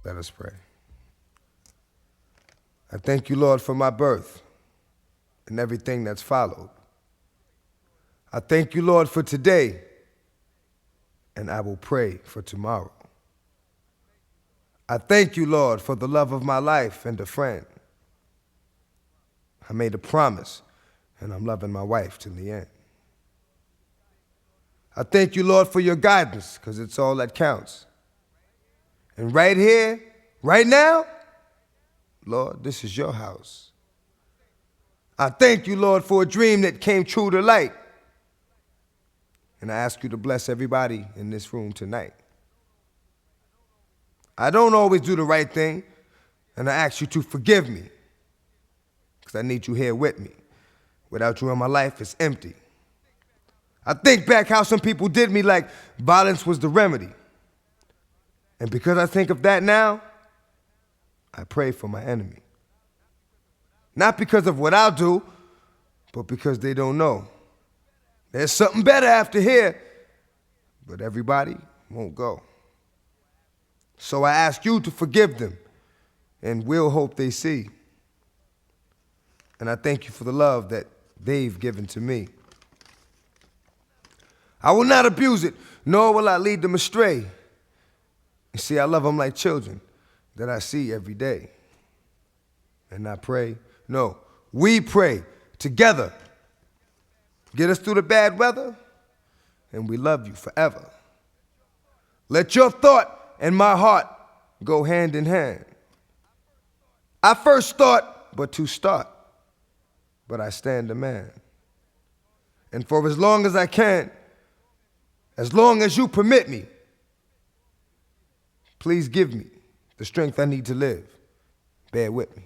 Let us pray. I thank you, Lord, for my birth and everything that's followed. I thank you, Lord, for today, and I will pray for tomorrow. I thank you, Lord, for the love of my life and a friend. I made a promise, and I'm loving my wife till the end. I thank you, Lord, for your guidance, because it's all that counts. And right here, right now, Lord, this is your house. I thank you, Lord, for a dream that came true to light. And I ask you to bless everybody in this room tonight. I don't always do the right thing, and I ask you to forgive me, because I need you here with me. Without you in my life, it's empty. I think back how some people did me like violence was the remedy. And because I think of that now, I pray for my enemy. Not because of what I'll do, but because they don't know. There's something better after here, but everybody won't go. So I ask you to forgive them, and we'll hope they see. And I thank you for the love that they've given to me. I will not abuse it, nor will I lead them astray. You see, I love them like children that I see every day. And I pray, no, we pray together. Get us through the bad weather, and we love you forever. Let your thought and my heart go hand in hand. I first thought but to start, but I stand a man. And for as long as I can, as long as you permit me, please give me the strength I need to live. Bear with me.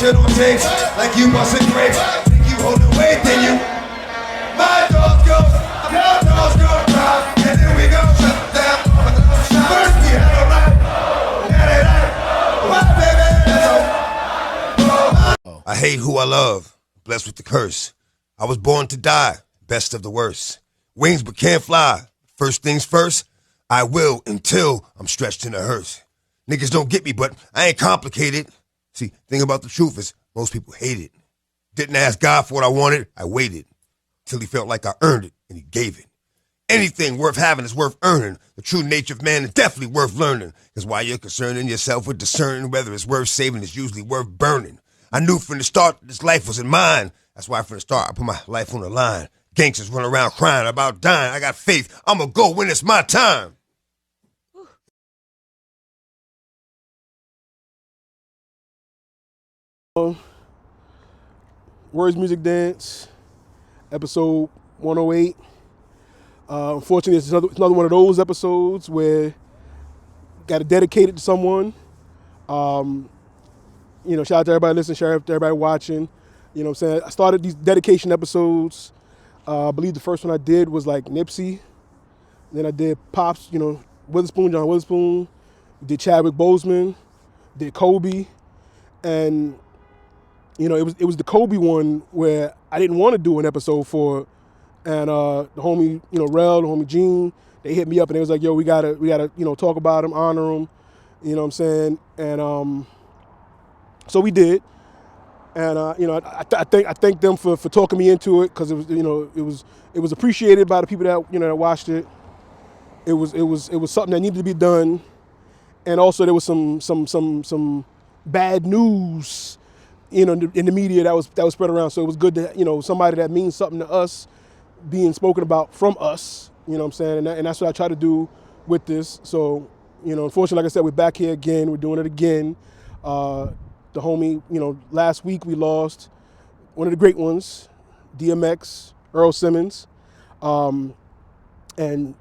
Shit on tapes like you bustin' grapes. Think you holding weight, then you. My dogs go, your dogs go dry, and then we go shut down. First we had a right, now they like, my baby. I hate who I love, blessed with the curse. I was born to die, best of the worst. Wings but can't fly. First things first, I will until I'm stretched in a hearse. Niggas don't get me, but I ain't complicated. See, thing about the truth is, most people hate it. Didn't ask God for what I wanted, I waited. Till he felt like I earned it, and he gave it. Anything worth having is worth earning. The true nature of man is definitely worth learning. Because while you're concerning yourself with discerning whether it's worth saving, it's usually worth burning. I knew from the start that this life wasn't mine. That's why from the start I put my life on the line. Gangsters run around crying about dying. I got faith, I'ma go when it's my time. Words, Music, Dance, episode 108. Unfortunately, it's another one of those episodes where got to dedicate it to someone. Shout out to everybody listening, shout out to everybody watching. You know what I'm saying? I started these dedication episodes. I believe the first one I did was like Nipsey. Then I did Pops, Witherspoon, John Witherspoon. Did Chadwick Boseman. Did Kobe. And it was the Kobe one where I didn't want to do an episode for And the homie, Earl, the homie Gene, they hit me up and they was like, yo, we gotta, talk about him, honor him, you know what I'm saying? And so we did. And I thank them for talking me into it, because it was appreciated by the people that that watched it. It was something that needed to be done, and also there was some bad news, in the media that was spread around. So it was good to somebody that means something to us being spoken about from us. You know what I'm saying? And that's what I try to do with this. So unfortunately, like I said, we're back here again. We're doing it again. The homie, last week we lost one of the great ones, DMX, Earl Simmons. And,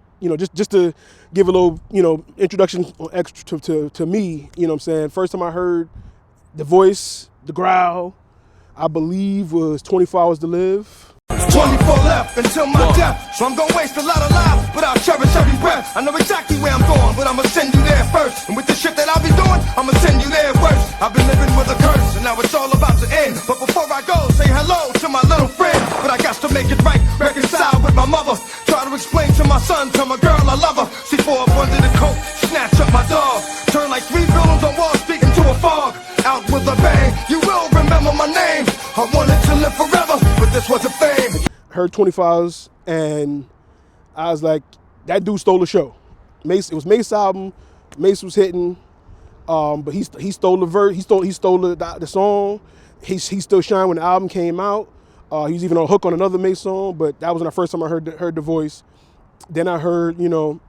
just to give a little, introduction extra to me, you know what I'm saying? First time I heard the voice, the growl, I believe was 24 Hours to Live. 24 left until my death, so I'm gonna waste a lot of lives, but I'll cherish every breath. I know exactly where I'm going, but I'ma send you there first. And with the shit that I'll be doing, I'ma send you there worse. I've been living with a curse, and now it's all about to end. But before I go, say hello to my little friend. But I got to make it right, reconcile with my mother. Try to explain to my son, tell my girl I love her. See, pour up under the coat, snatch up my dog. Turn like 3 villains on Wall Street into a fog. Out with a bang, you will remember my name. I wanted to live forever, but this wasn't fame. Heard 24 Hours, and I was like, that dude stole the show. Mace, it was Mace's album. Mace was hitting, but he stole the verse. He stole the song. He still shined when the album came out. He was even on a hook on another Mace song, but that wasn't the first time I heard the voice. Then I heard the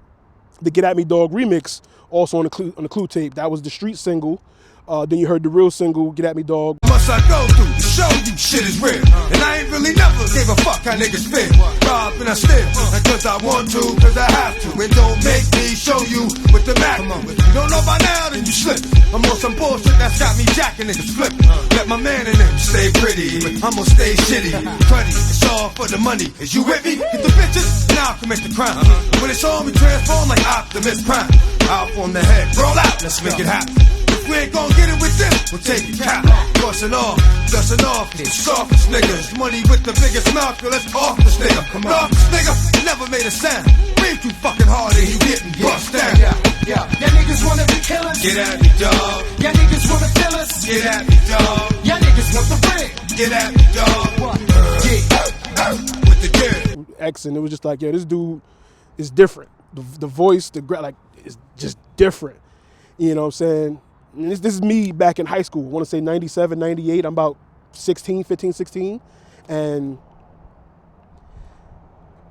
Get At Me Dog remix also on the Clue tape. That was the street single. Then you heard the real single, Get At Me Dog. Must I go through to show you shit is real? And I ain't really never gave a fuck how niggas feel. Rob and I steal, and cause I want to, cause I have to. And don't make me show you with the Mac. If you don't know by now, then you slip. I'm on some bullshit that's got me jacking niggas flip. Let my man in them stay pretty, but I'm gonna stay shitty. Cruddy, it's all for the money. Is you with me? Get the bitches, now I'll commit the crime. When it's on, we transform like Optimus Prime. Out on the head, roll out, let's make it happen. If we ain't gon' get it with this, we'll take it cap. Bustin' off, dustin' off, the softest niggas. Money with the biggest mouth, yo, let's off this nigga. Come on, this nigga never made a sound. Breathe too fucking hard and you getting bust down. Yeah, niggas wanna be killers. Get at me, dog. Yeah, niggas wanna kill us. Get at me, dog. Yeah, niggas want the bread. Get at me, dog. With the dirt. X, and it was just like, this dude is different. The voice, like, is just different. You know what I'm saying? And this is me back in high school. I want to say 97, 98. I'm about 15, 16. And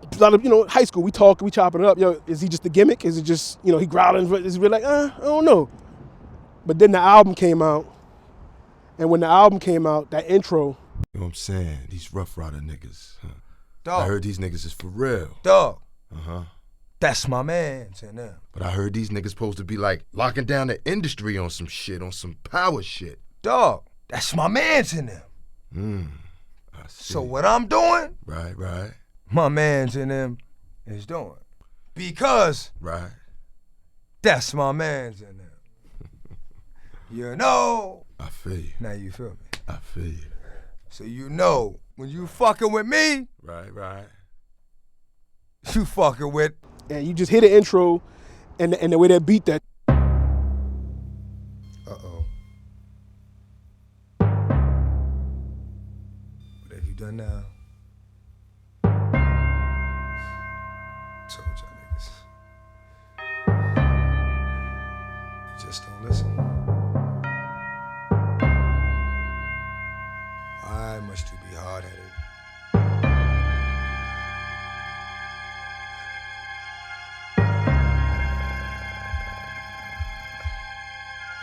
a lot of, high school, we chopping it up. Yo, is he just a gimmick? Is it just, he growling? Is he like, I don't know. But then the album came out. And when the album came out, that intro. You know what I'm saying? These Rough Rider niggas. Huh? Dog. I heard these niggas is for real. Dog. Uh-huh. That's my man, them. But I heard these niggas supposed to be like locking down the industry on some shit, on some power shit. Dog, that's my man's in them. I see. So what I'm doing, Right. my man's in them is doing. Because Right. that's my man's in them. You know. I feel you. Now you feel me. I feel you. So when you fucking with me, Right. you fucking with. And you just hear the intro and the way that beat that. Uh-oh. What have you done now? Told y'all niggas. You just don't listen. Why must you be hard-headed?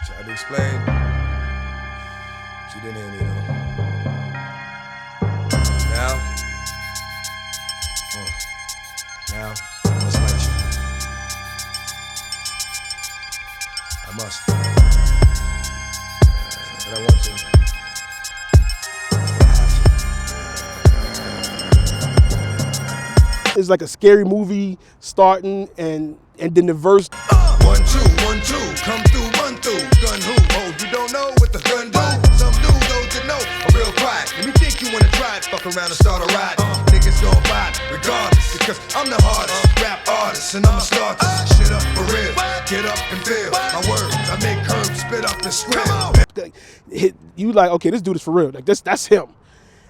Tried to explain, but you didn't hear me though. Now, I must let you. I must. But I want to. It's like a scary movie starting and then the verse. 1, 2, 1, 2, come through, run through. Gun who? Oh, you don't know what the gun do? Some do, those that know are real quiet. And you think you wanna try it, fuck around and start a riot. Niggas gon' fight, regardless. cause I'm the hardest rap artist, and I'ma start this shit up for real. Get up and feel my words, I make curves spit up and squeal. You like, okay, this dude is for real. Like that's him.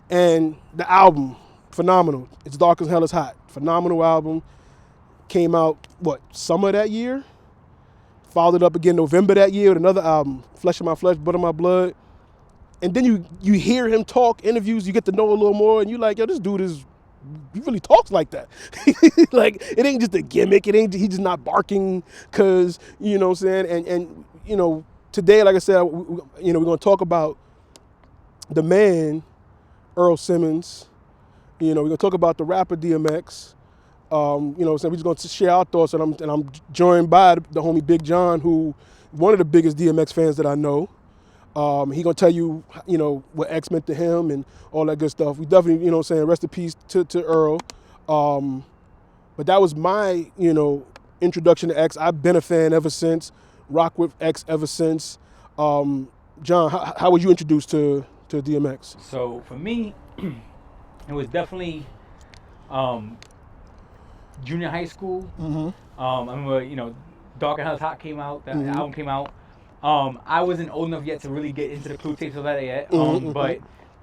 And the album, phenomenal. It's Dark as Hell is Hot. Phenomenal album. Came out, summer that year? Followed up again November that year with another album, Flesh of My Flesh, Blood of My Blood. And then you hear him talk, interviews, you get to know a little more, and you're like, yo, this dude he really talks like that. Like, it ain't just a gimmick. He's just not barking because, you know what I'm saying? And you know, today, like I said, we're going to talk about the man, Earl Simmons. You know, we're going to talk about the rapper DMX. You know, so we're just going to share our thoughts, and I'm joined by the homie Big John, who one of the biggest DMX fans that I know. He gonna tell you, you know, what X meant to him and all that good stuff. We definitely, you know, saying rest in peace to Earl. But that was my, you know, introduction to X. I've been a fan ever since. Rock with X ever since. John, how were you introduced to DMX? So for me, it was definitely junior high school. I remember, you know, Dark and Hell's Hot came out. That album came out. I wasn't old enough yet to really get into the Clue tapes of that yet. But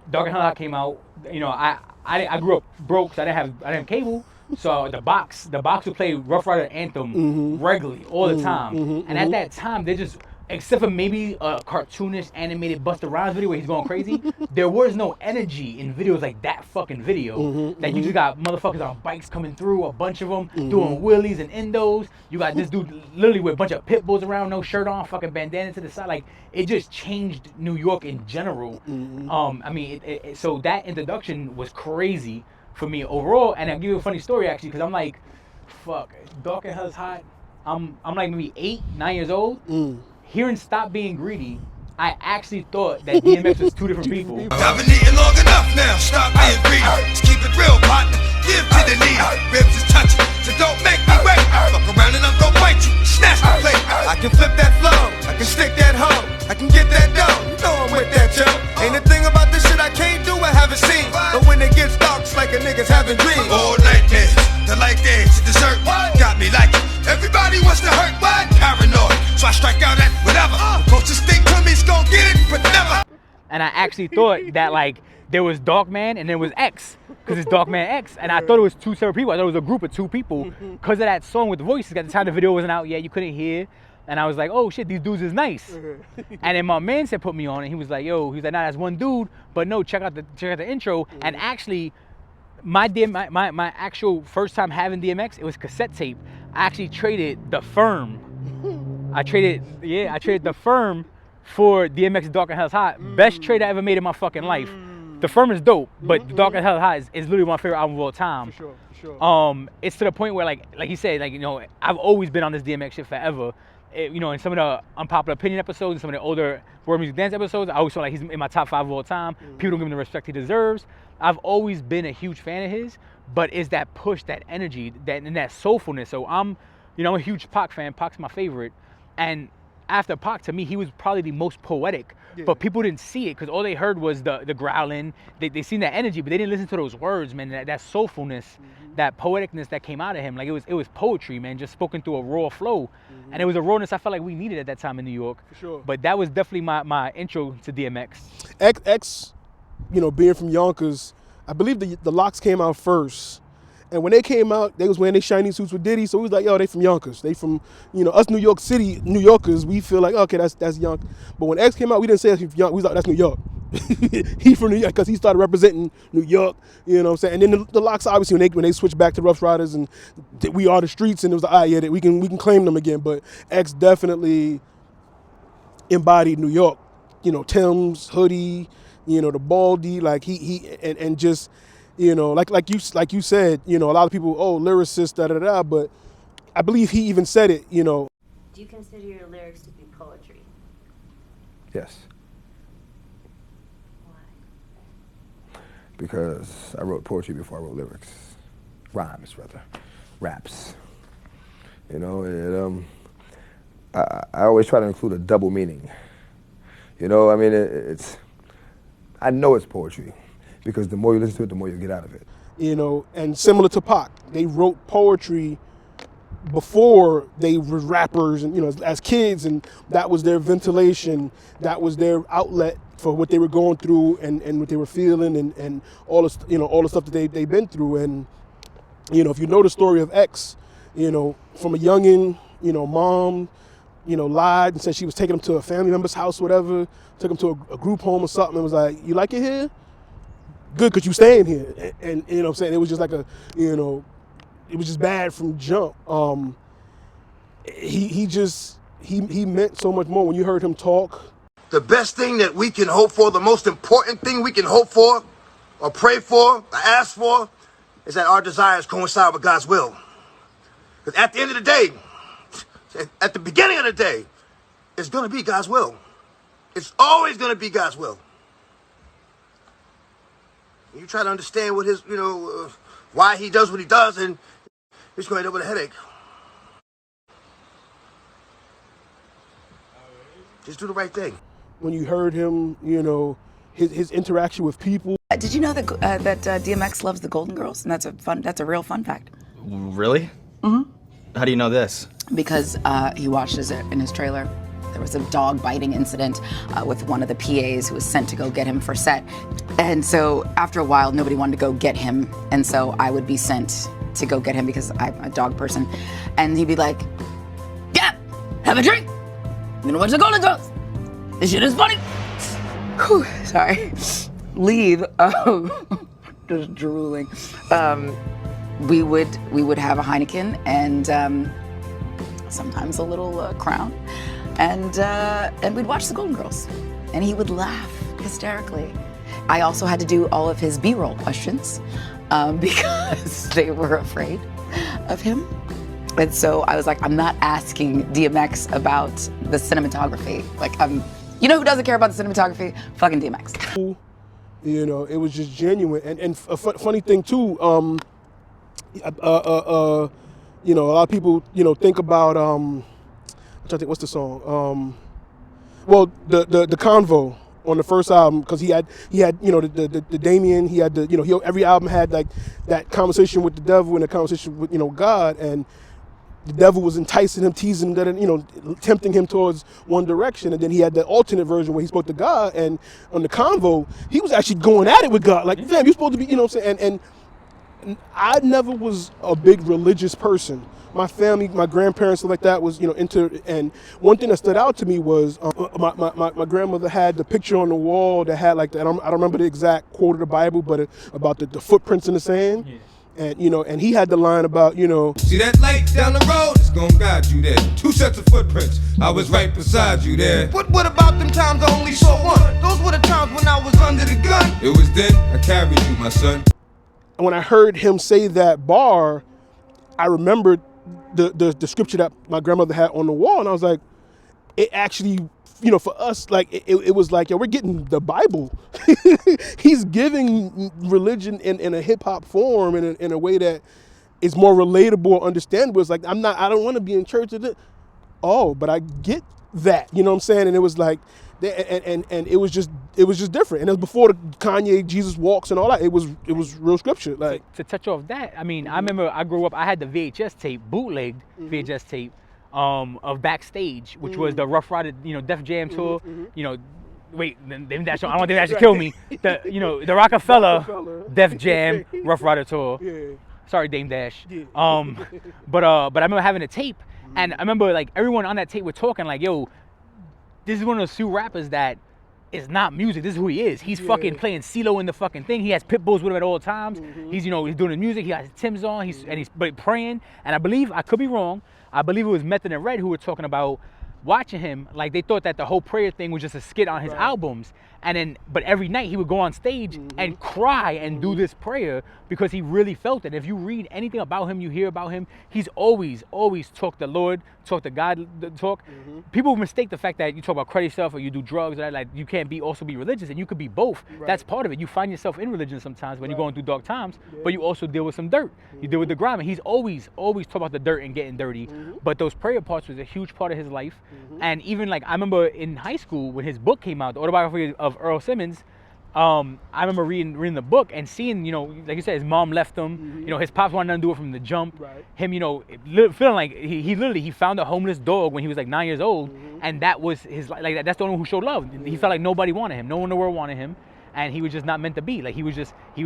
Dark and Hell's Hot came out. You know, I grew up broke, so I didn't have cable. So the box would play Rough Rider Anthem regularly all the time. And at that time, they just, except for maybe a cartoonish animated Busta Rhymes video where he's going crazy, there was no energy in videos like that fucking video. That you just got motherfuckers on bikes coming through, a bunch of them doing wheelies and endos. You got this dude literally with a bunch of pit bulls around, no shirt on, fucking bandana to the side. Like, it just changed New York in general. I mean, so that introduction was crazy for me overall. And I'll give you a funny story actually, because I'm like, fuck, Dark and Hell's Hot. I'm like maybe 8, 9 years old. Hearing Stop Being Greedy, I actually thought that DMX was two different people. I've been eating long enough now, stop being greedy. Just keep it real, partner, give to the needy. Ribs is touching, so don't make me wait. Fuck around and I'm gonna bite you, snatch the plate. I can flip that flow, I can stick that hoe, I can get that dough. You know I'm with that, Joe. Ain't a thing about this shit I can't do, I haven't seen. But when it gets dark, it's like a nigga's having dreams. All nightmares, the light dance, dessert, got me like it. Everybody wants to hurt, what? Paranoid, so I strike out at whatever. Closest thing to me's gon' get it, but never. And I actually thought that, like, there was Dark Man and there was X, because it's Dark Man X. And I thought it was two separate people. I thought it was a group of two people because of that song with the voices. At the time the video wasn't out yet, you couldn't hear. And I was like, oh shit, these dudes is nice. And then my man said put me on, and he was like, yo, he's like, nah, that's one dude, but no, check out the intro. And actually, my actual first time having DMX, it was cassette tape. I actually traded The Firm. I traded The Firm for DMX Dark and Hell's Hot. Best trade I ever made in my fucking life. The Firm is dope, but Dark and Hell's Hot is literally my favorite album of all time. For sure. It's to the point where, like he said, like, you know, I've always been on this DMX shit forever. You know, in some of the unpopular opinion episodes, and some of the older World Music Dance episodes, I always feel like he's in my top 5 of all time. People don't give him the respect he deserves. I've always been a huge fan of his, but it's that push, that energy, and that soulfulness. So I'm a huge Pac fan. Pac's my favorite. And after Pac, to me, he was probably the most poetic. Yeah. But people didn't see it because all they heard was the growling. They seen that energy, but they didn't listen to those words, man. That soulfulness, that poeticness that came out of him. Like, it was poetry, man, just spoken through a raw flow. And it was a rawness I felt like we needed at that time in New York. For sure. But that was definitely my intro to DMX. X, you know, being from Yonkers, I believe the Locks came out first. And when they came out, they was wearing their shiny suits with Diddy, so we was like, yo, they from Yonkers. They from, you know, us New York City, New Yorkers, we feel like, okay, that's Yonkers. But when X came out, we didn't say he's from Yonkers, we was like, that's New York. He from New York, because he started representing New York, you know what I'm saying? And then the Locks, obviously, when they switched back to Rough Riders and We Are the Streets, and it was like, yeah, we can claim them again. But X definitely embodied New York. You know, Tim's, hoodie, you know, the baldy, like he and just, you know, like you said, you know, a lot of people, oh, lyricist, da. But I believe he even said it, you know. Do you consider your lyrics to be poetry? Yes. Why? Because I wrote poetry before I wrote lyrics. Rhymes, rather. Raps. You know, I always try to include a double meaning. You know, I mean, I know it's poetry, because the more you listen to it, the more you get out of it. you know, and similar to Pac, they wrote poetry before they were rappers, and you know, as kids, and that was their ventilation, that was their outlet for what they were going through and what they were feeling, and all the, you know, all the stuff that they've been through. And you know, if you know the story of X, you know, from a youngin', you know, mom, you know, lied and said she was taking him to a family member's house, whatever, took him to a group home or something, and was like, you like it here? Good, because you staying here. And you know what I'm saying? It was just like you know, it was just bad from jump. He meant so much more when you heard him talk. The best thing that we can hope for, the most important thing we can hope for, or pray for, or ask for, is that our desires coincide with God's will. Because at the end of the day, at the beginning of the day, it's going to be God's will. It's always going to be God's will. You try to understand what his, you know, why he does what he does, and he's going to end up with a headache. Just do the right thing. When you heard him, you know, his interaction with people. Did you know that DMX loves the Golden Girls? And that's a real fun fact. Really? Mm-hmm. How do you know this? Because he watched in his trailer. There was a dog biting incident with one of the PAs who was sent to go get him for set. And so after a while, nobody wanted to go get him. And so I would be sent to go get him because I'm a dog person. And he'd be like, yeah, have a drink. I'm gonna watch the Golden Girls. This shit is funny. Whew, sorry. Leave. Just drooling. We would have a Heineken and sometimes a little Crown, and we'd watch the Golden Girls, and he would laugh hysterically. I also had to do all of his B-roll questions because they were afraid of him. And so I was like, I'm not asking DMX about the cinematography. Like, you know who doesn't care about the cinematography? Fucking DMX. You know, it was just genuine. And a funny thing too, you know, a lot of people, you know, think about, I'm trying to think, what's the song? Well, the Convo on the first album, because he had, you know, the Damien, he had you know, every album had like that conversation with the devil and a conversation with, you know, God, and the devil was enticing him, teasing him, you know, tempting him towards one direction. And then he had the alternate version where he spoke to God, and on the Convo, he was actually going at it with God. Like, fam, you're supposed to be, you know what I'm saying? And I never was a big religious person. My family, my grandparents, stuff like that, was, you know, into, and one thing that stood out to me was my grandmother had the picture on the wall that had like, I don't remember the exact quote of the Bible, but about the footprints in the sand. Yeah. And, you know, and he had the line about, you know, see that light down the road? It's gonna guide you there. 2 sets of footprints. I was right beside you there. What about them times I only saw one? Those were the times when I was under the gun. It was then I carried you, my son. And when I heard him say that bar, I remembered the scripture that my grandmother had on the wall, and I was like, it actually, you know, for us, like, it was like, yo, we're getting the Bible. He's giving religion in a hip-hop form, in a way that is more relatable or understandable. It's like, I don't want to be in church. Oh, but I get that, you know what I'm saying? And it was like, and it was just different. And it was before the Kanye Jesus walks and all that. It was real scripture. Like, to touch off that, I mean, I remember I grew up, I had the VHS tape, bootlegged VHS tape, of Backstage, which was the Rough Rider, you know, Def Jam tour. You know, wait, Dame Dash, I don't want Dame Dash to kill me. The, you know, the Rockefeller Def Jam Rough Rider tour. Yeah. Sorry, Dame Dash. Yeah. But I remember having a tape, and I remember like everyone on that tape were talking like, yo, this is one of those few rappers that is not music. This is who he is. He's fucking playing CeeLo in the fucking thing. He has pit bulls with him at all times. He's, you know, he's doing the music. He has Tim's on. He's praying. And I believe, I could be wrong, I believe it was Method and Red who were talking about watching him. Like, they thought that the whole prayer thing was just a skit on his albums. And then, but every night he would go on stage and cry and do this prayer because he really felt it. If you read anything about him, you hear about him, he's always talked the Lord, talk to God, talk. People mistake the fact that you talk about credit stuff or you do drugs, or like you can't also be religious, and you could be both. That's part of it. You find yourself in religion sometimes when you're going through dark times, but you also deal with some dirt. You deal with the grime, and he's always talk about the dirt and getting dirty. But those prayer parts was a huge part of his life. And even like, I remember in high school when his book came out, the autobiography of Earl Simmons, I remember reading the book and seeing, like you said, his mom left him. His pops wanted nothing to do it from the jump. Right. Him, feeling like he literally found a homeless dog when he was like 9 years old, and that was his like that's the only one who showed love. He felt like nobody wanted him. No one in the world wanted him. And he was just not meant to be. Like he was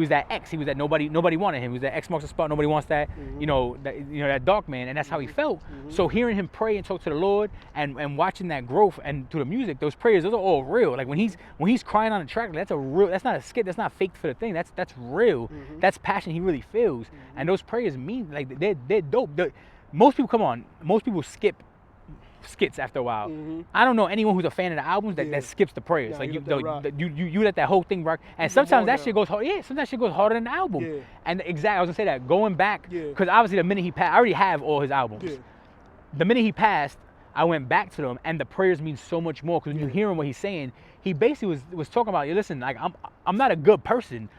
that X. He was that nobody wanted him. He was that X marks the spot. Nobody wants that. That dark man. And that's how he felt. So hearing him pray and talk to the Lord and watching that growth and through the music, those prayers, those are all real. Like when he's crying on the track, that's not a skit. That's not faked for the thing. That's real. That's passion he really feels. And those prayers mean like they're dope. Most people skip skits after a while. I don't know anyone who's a fan of the albums that skips the prayers. Like you let that whole thing rock, and sometimes that shit goes hard. Yeah, sometimes shit goes harder than the album. Yeah. And I was gonna say that going back, because obviously the minute he passed, I already have all his albums. Yeah. The minute he passed, I went back to them, and the prayers mean so much more because when you hear him what he's saying, he basically was talking about, listen, like I'm not a good person,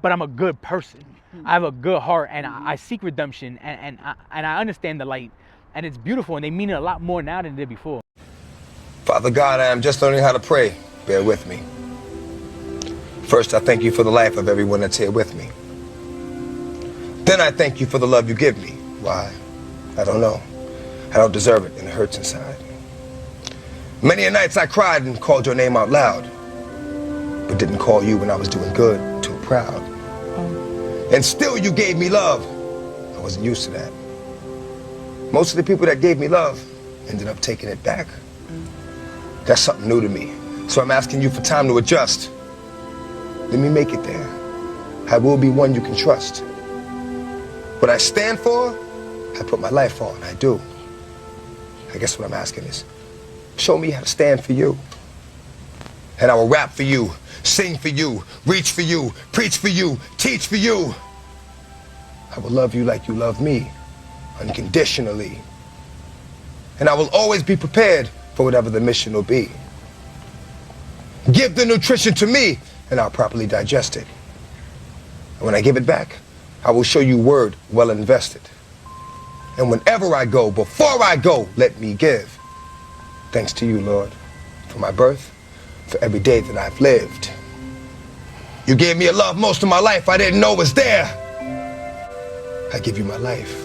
but I'm a good person. I have a good heart, and I seek redemption, and I understand the light. And it's beautiful, and they mean it a lot more now than they did before. Father God, I am just learning how to pray. Bear with me. First, I thank you for the life of everyone that's here with me. Then I thank you for the love you give me. Why? I don't know. I don't deserve it, and it hurts inside. Many a nights I cried and called your name out loud, but didn't call you when I was doing good, too proud. And still you gave me love. I wasn't used to that. Most of the people that gave me love ended up taking it back. That's something new to me. So I'm asking you for time to adjust. Let me make it there. I will be one you can trust. What I stand for, I put my life on, I do. I guess what I'm asking is, show me how to stand for you. And I will rap for you, sing for you, reach for you, preach for you, teach for you. I will love you like you love me. Unconditionally. And I will always be prepared for whatever the mission will be. Give the nutrition to me, and I'll properly digest it. And when I give it back, I will show you word well invested. And whenever I go, before I go, let me give. Thanks to you, Lord, for my birth, for every day that I've lived. You gave me a love most of my life I didn't know was there. I give you my life.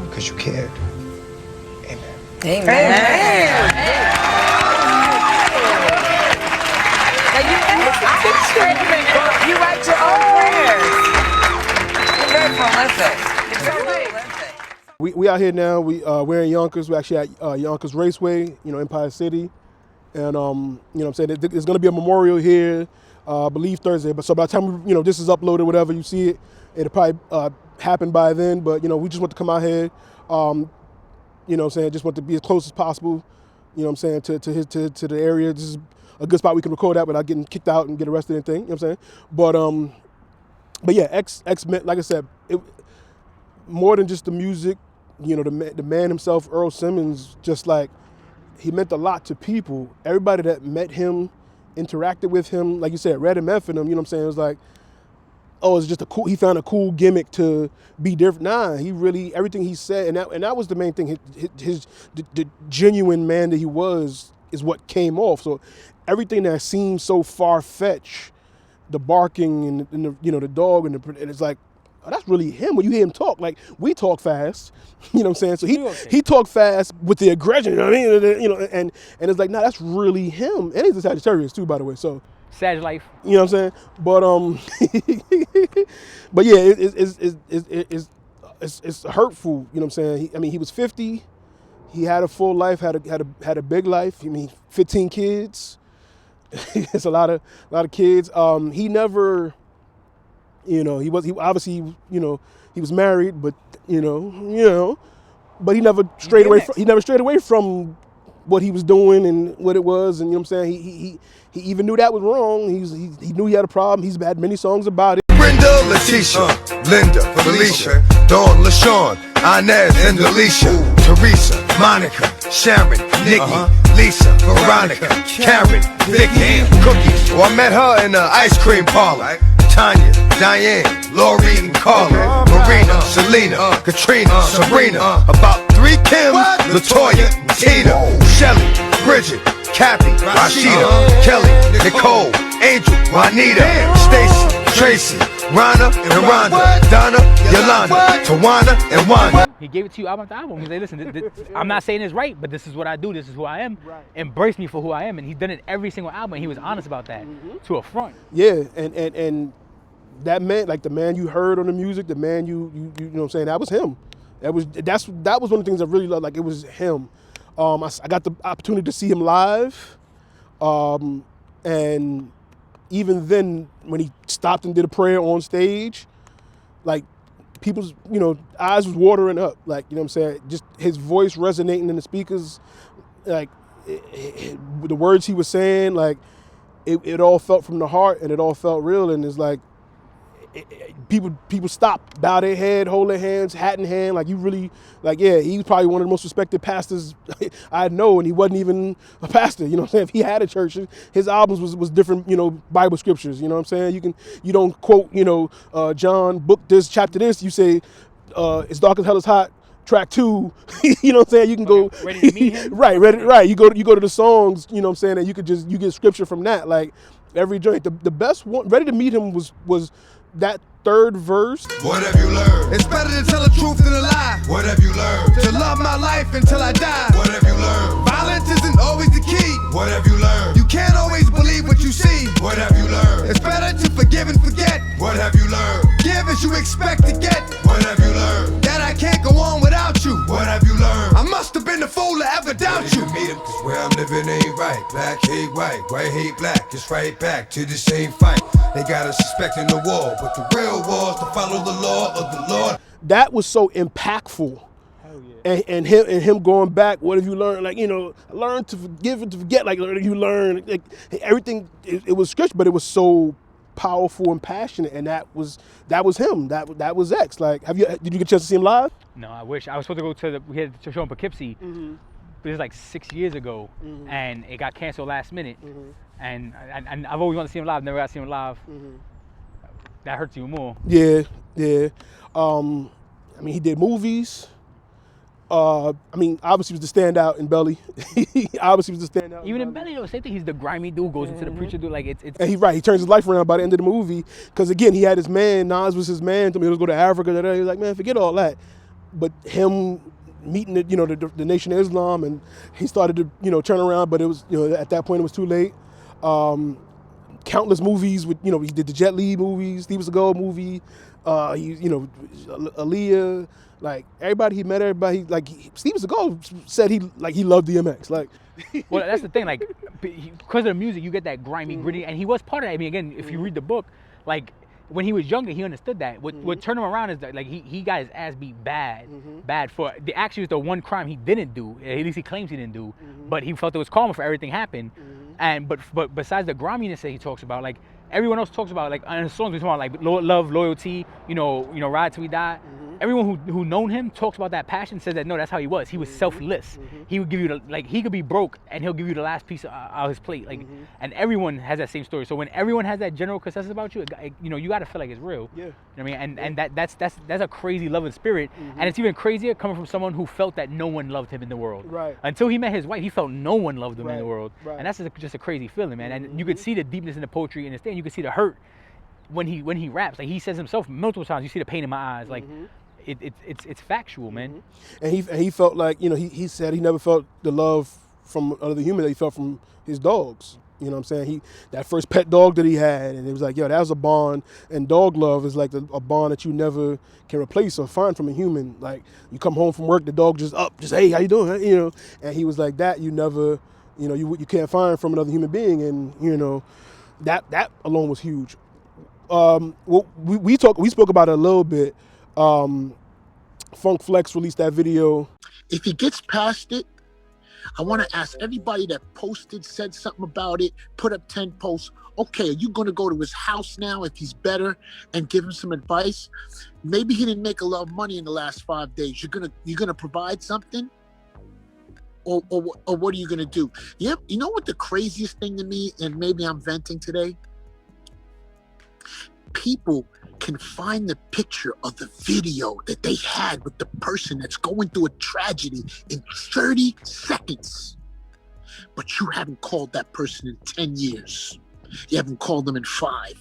Because you cared. Amen. Amen. You write your own prayers. You're very prolific. We out here now. We're in Yonkers. We're actually at Yonkers Raceway, Empire City. And, what I'm saying, there's going to be a memorial here, I believe Thursday. But so by the time, this is uploaded, whatever, you see it, it'll probably happen by then. But, we just want to come out here. Just want to be as close as possible, to the area. This is a good spot we can record at without getting kicked out and get arrested and thing, But yeah, X meant, like I said, it more than just the music, the man himself, Earl Simmons, just like, he meant a lot to people. Everybody that met him, interacted with him, like you said, read him, F in him, it was like, oh, it's just he found a cool gimmick to be different. Nah, he really, everything he said, and that was the main thing, the genuine man that he was is what came off. So everything that seemed so far-fetched, the barking and the dog, and it's like, oh, that's really him when you hear him talk. Like, we talk fast, So he talked fast with the aggression, and it's like, nah, that's really him. And he's a Sagittarius too, by the way, so. Sag life. But but yeah, it's hurtful. He was 50. He had a full life, had a big life. 15 kids. It's a lot of kids. He never, he obviously, he was married, but but he never strayed away from what he was doing and what it was, and he even knew that was wrong. He knew he had a problem. He's had many songs about it. Brenda, Leticia, Linda, Felicia, Dawn, LaShawn, Inez, and Alicia, Teresa, Monica, Sharon, Nikki, Lisa, Veronica, Karen, Vicky, Cookie. I met her in the ice cream parlor. Tanya, Diane, Lori, and Carla, Marina, Selena, Katrina, Sabrina, about 3 Kims, LaToya, Tina, Shelly, Bridget, Kathy, Rashida, Kelly, Nicole, Angel, Juanita, Stacy, Tracy, Rhonda, and Rhonda, Donna, Yolanda, Tawana, and Wanda. He gave it to you album after album. He said, listen, I'm not saying it's right, but this is what I do. This is who I am. Right. Embrace me for who I am. And he's done it every single album. And he was honest about that to a front. Yeah, and that man, like the man you heard on the music, the man you know what I'm saying, that was him. That was one of the things I really loved. Like, it was him. I got the opportunity to see him live, and even then, when he stopped and did a prayer on stage, like, people's, eyes was watering up. Like, you know what I'm saying? Just his voice resonating in the speakers, like, the words he was saying, like, it all felt from the heart, and it all felt real. And it's like, people stop, bow their head, hold their hands, hat in hand. Like, you really, like, yeah, he was probably one of the most respected pastors I know, and he wasn't even a pastor. You know what I'm saying? If he had a church, his albums was different, Bible scriptures. You know what I'm saying? You don't quote, John book this, chapter this. You say, it's dark as hell is hot, track 2. You know what I'm saying? You can go ready to meet him. right. You go to the songs. You know what I'm saying? And you get scripture from that. Like, every joint. The best one, Ready to Meet Him, was that third verse. What have you learned? It's better to tell the truth than a lie. What have you learned? To love my life until I die. What have you learned? Violence isn't always the key. What have you learned? You can't always believe what you see. What have you learned? It's better to forgive and forget. What have you learned? Give as you expect to get. What have you learned? That I can't go on without you. What have you learned? I must have been the fool to ever doubt you. Meet him, 'cause where I'm living ain't right. Black hate white, white hate black. It's right back to the same fight. They got us suspecting the war, but the real war is to follow the law of the Lord. That was so impactful. And him going back, what have you learned? Like, learn to forgive and to forget. Like, you learn, like, everything. It was scripture, but it was so powerful and passionate. And that was him. That was X. Like, did you get a chance to see him live? No, I wish. I was supposed to go we had a show in Poughkeepsie. But it was like 6 years ago, and it got canceled last minute. And I've always wanted to see him live. Never got to see him live. That hurts you more. Yeah. He did movies. Obviously he was the standout in Belly. Even in Belly, though, same thing. He's the grimy dude, goes into the preacher dude. Like, it's. And he turns his life around by the end of the movie. Because again, he had his man. Nas was his man. Told me, let's go to Africa. He was like, man, forget all that. But him meeting the Nation of Islam, and he started to turn around. But it was at that point it was too late. Countless movies with he did the Jet Li movies, Steven Seagal movie. Aaliyah. Like, everybody he met, like, Steven Seagal said he loved DMX. Like, well, that's the thing. Like, because of the music, you get that grimy, gritty, and he was part of that. I mean, again, if you read the book, like, when he was younger, he understood that. What turned him around is that, like, he got his ass beat bad for actually was the one crime he didn't do. At least he claims he didn't do, but he felt it was karma for everything happened. And but besides the griminess that he talks about, like, everyone else talks about, like, on his songs we talk about, like, love, loyalty, ride till we die. Everyone who known him talks about that passion, says that no, that's how he was. He was selfless. He would give you he could be broke and he'll give you the last piece out of his plate. Like, and everyone has that same story. So when everyone has that general consensus about you, you got to feel like it's real. Yeah. You know what I mean? And that's a crazy loving spirit. And it's even crazier coming from someone who felt that no one loved him in the world. Right. Until he met his wife, he felt no one loved him in the world. Right. And that's just a crazy feeling, man. And you could see the deepness in the poetry in his thing. You could see the hurt when he raps. Like, he says himself multiple times, you see the pain in my eyes. Like, it's factual, man. And he felt like, he said he never felt the love from another human that he felt from his dogs. You know what I'm saying? That first pet dog that he had, and it was like, that was a bond. And dog love is like a bond that you never can replace or find from a human. Like, you come home from work, the dog just hey, how you doing? And he was like that. You never, you can't find from another human being. And that alone was huge. We spoke about it a little bit. Funk Flex released that video. If he gets past it, I want to ask everybody that posted, said something about it, put up 10 posts. Okay, are you going to go to his house now if he's better and give him some advice? Maybe he didn't make a lot of money in the last 5 days. You're gonna provide something, or what are you gonna do? You know what the craziest thing to me, and maybe I'm venting today. People can find the picture of the video that they had with the person that's going through a tragedy in 30 seconds. But you haven't called that person in 10 years. You haven't called them in 5.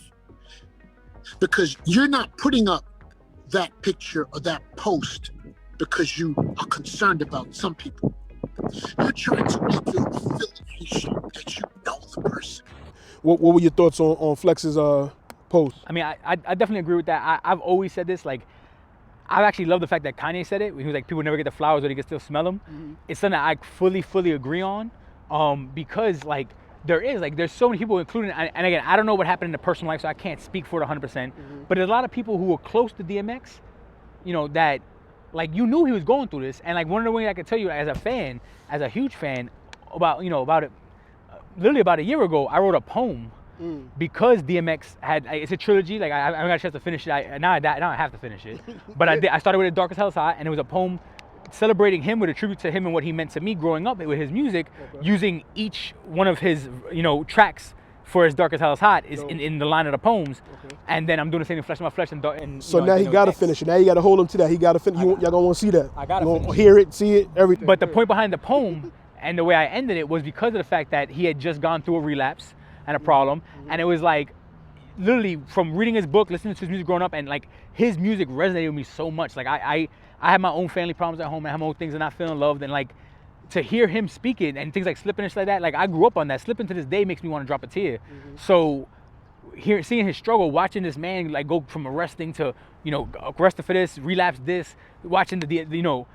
Because you're not putting up that picture or that post because you are concerned about some people. You're trying to make your affiliation that you know the person. What were your thoughts on Flex's post? I mean, I definitely agree with that. I've always said this, like, I actually love the fact that Kanye said it. He was like, people never get the flowers, but they can still smell them. It's something that I fully agree on, because like there's so many people, including, and again, I don't know what happened in the personal life, so I can't speak for it 100%. But there's a lot of people who were close to DMX, you know, that like you knew he was going through this, and like one of the ways I could tell you as a fan, as a huge fan, about it, literally about a year ago, I wrote a poem. Because DMX had, it's a trilogy, like I haven't got a chance to finish it. Now I have to finish it. But I started with Dark as Hell's Hot, and it was a poem celebrating him, with a tribute to him and what he meant to me growing up with his music, using each one of his, you know, tracks for his Dark as Hell's Hot is in the line of the poems. And then I'm doing the same in Flesh of My Flesh and so now he got to finish it. Now you got to hold him to that. He got to finish. Y'all gonna want to see that. I gotta finish. Hear it, see it, everything. But the point behind the poem and the way I ended it was because of the fact that he had just gone through a relapse and a problem, and it was like, literally from reading his book, listening to his music growing up, and like his music resonated with me so much. Like I had my own family problems at home, and I had my own things and not feeling loved, and like to hear him speak it and things like Slippin' and shit like that, like I grew up on that. Slippin' to this day makes me want to drop a tear. So seeing his struggle, watching this man like go from arresting to, you know, arrested for this, relapse this, watching you know,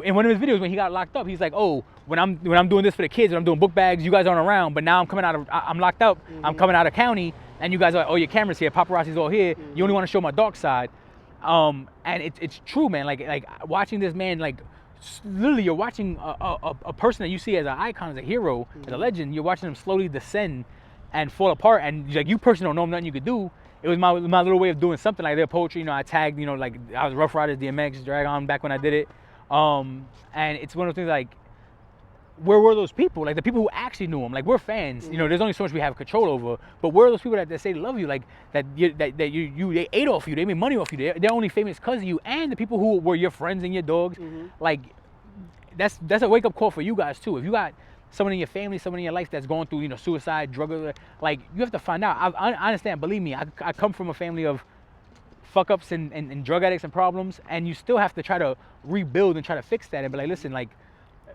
in one of his videos when he got locked up, he's like, oh, when I'm doing this for the kids, when I'm doing book bags, you guys aren't around, but now I'm locked up, I'm coming out of county, and you guys are like, oh, your camera's here, paparazzi's all here, you only want to show my dark side. And it's true, man, like watching this man, like literally you're watching a person that you see as an icon, as a hero, as a legend, you're watching him slowly descend and fall apart, and like you personally don't know nothing you could do. It was my little way of doing something, like their poetry, you know, I tagged, you know, like I was Rough Riders, DMX, Drag On back when I did it. And it's one of those things like, where were those people? Like the people who actually knew him. Like we're fans, you know. There's only so much we have control over. But where are those people that say they love you? Like they ate off you. They made money off you. They're only famous because of you. And the people who were your friends and your dogs. Like that's a wake up call for you guys too. If you got someone in your family, someone in your life that's going through, you know, suicide, drug, like you have to find out. I understand. Believe me, I come from a family of fuck ups and drug addicts and problems, and you still have to try to rebuild and try to fix that and be like, listen, like,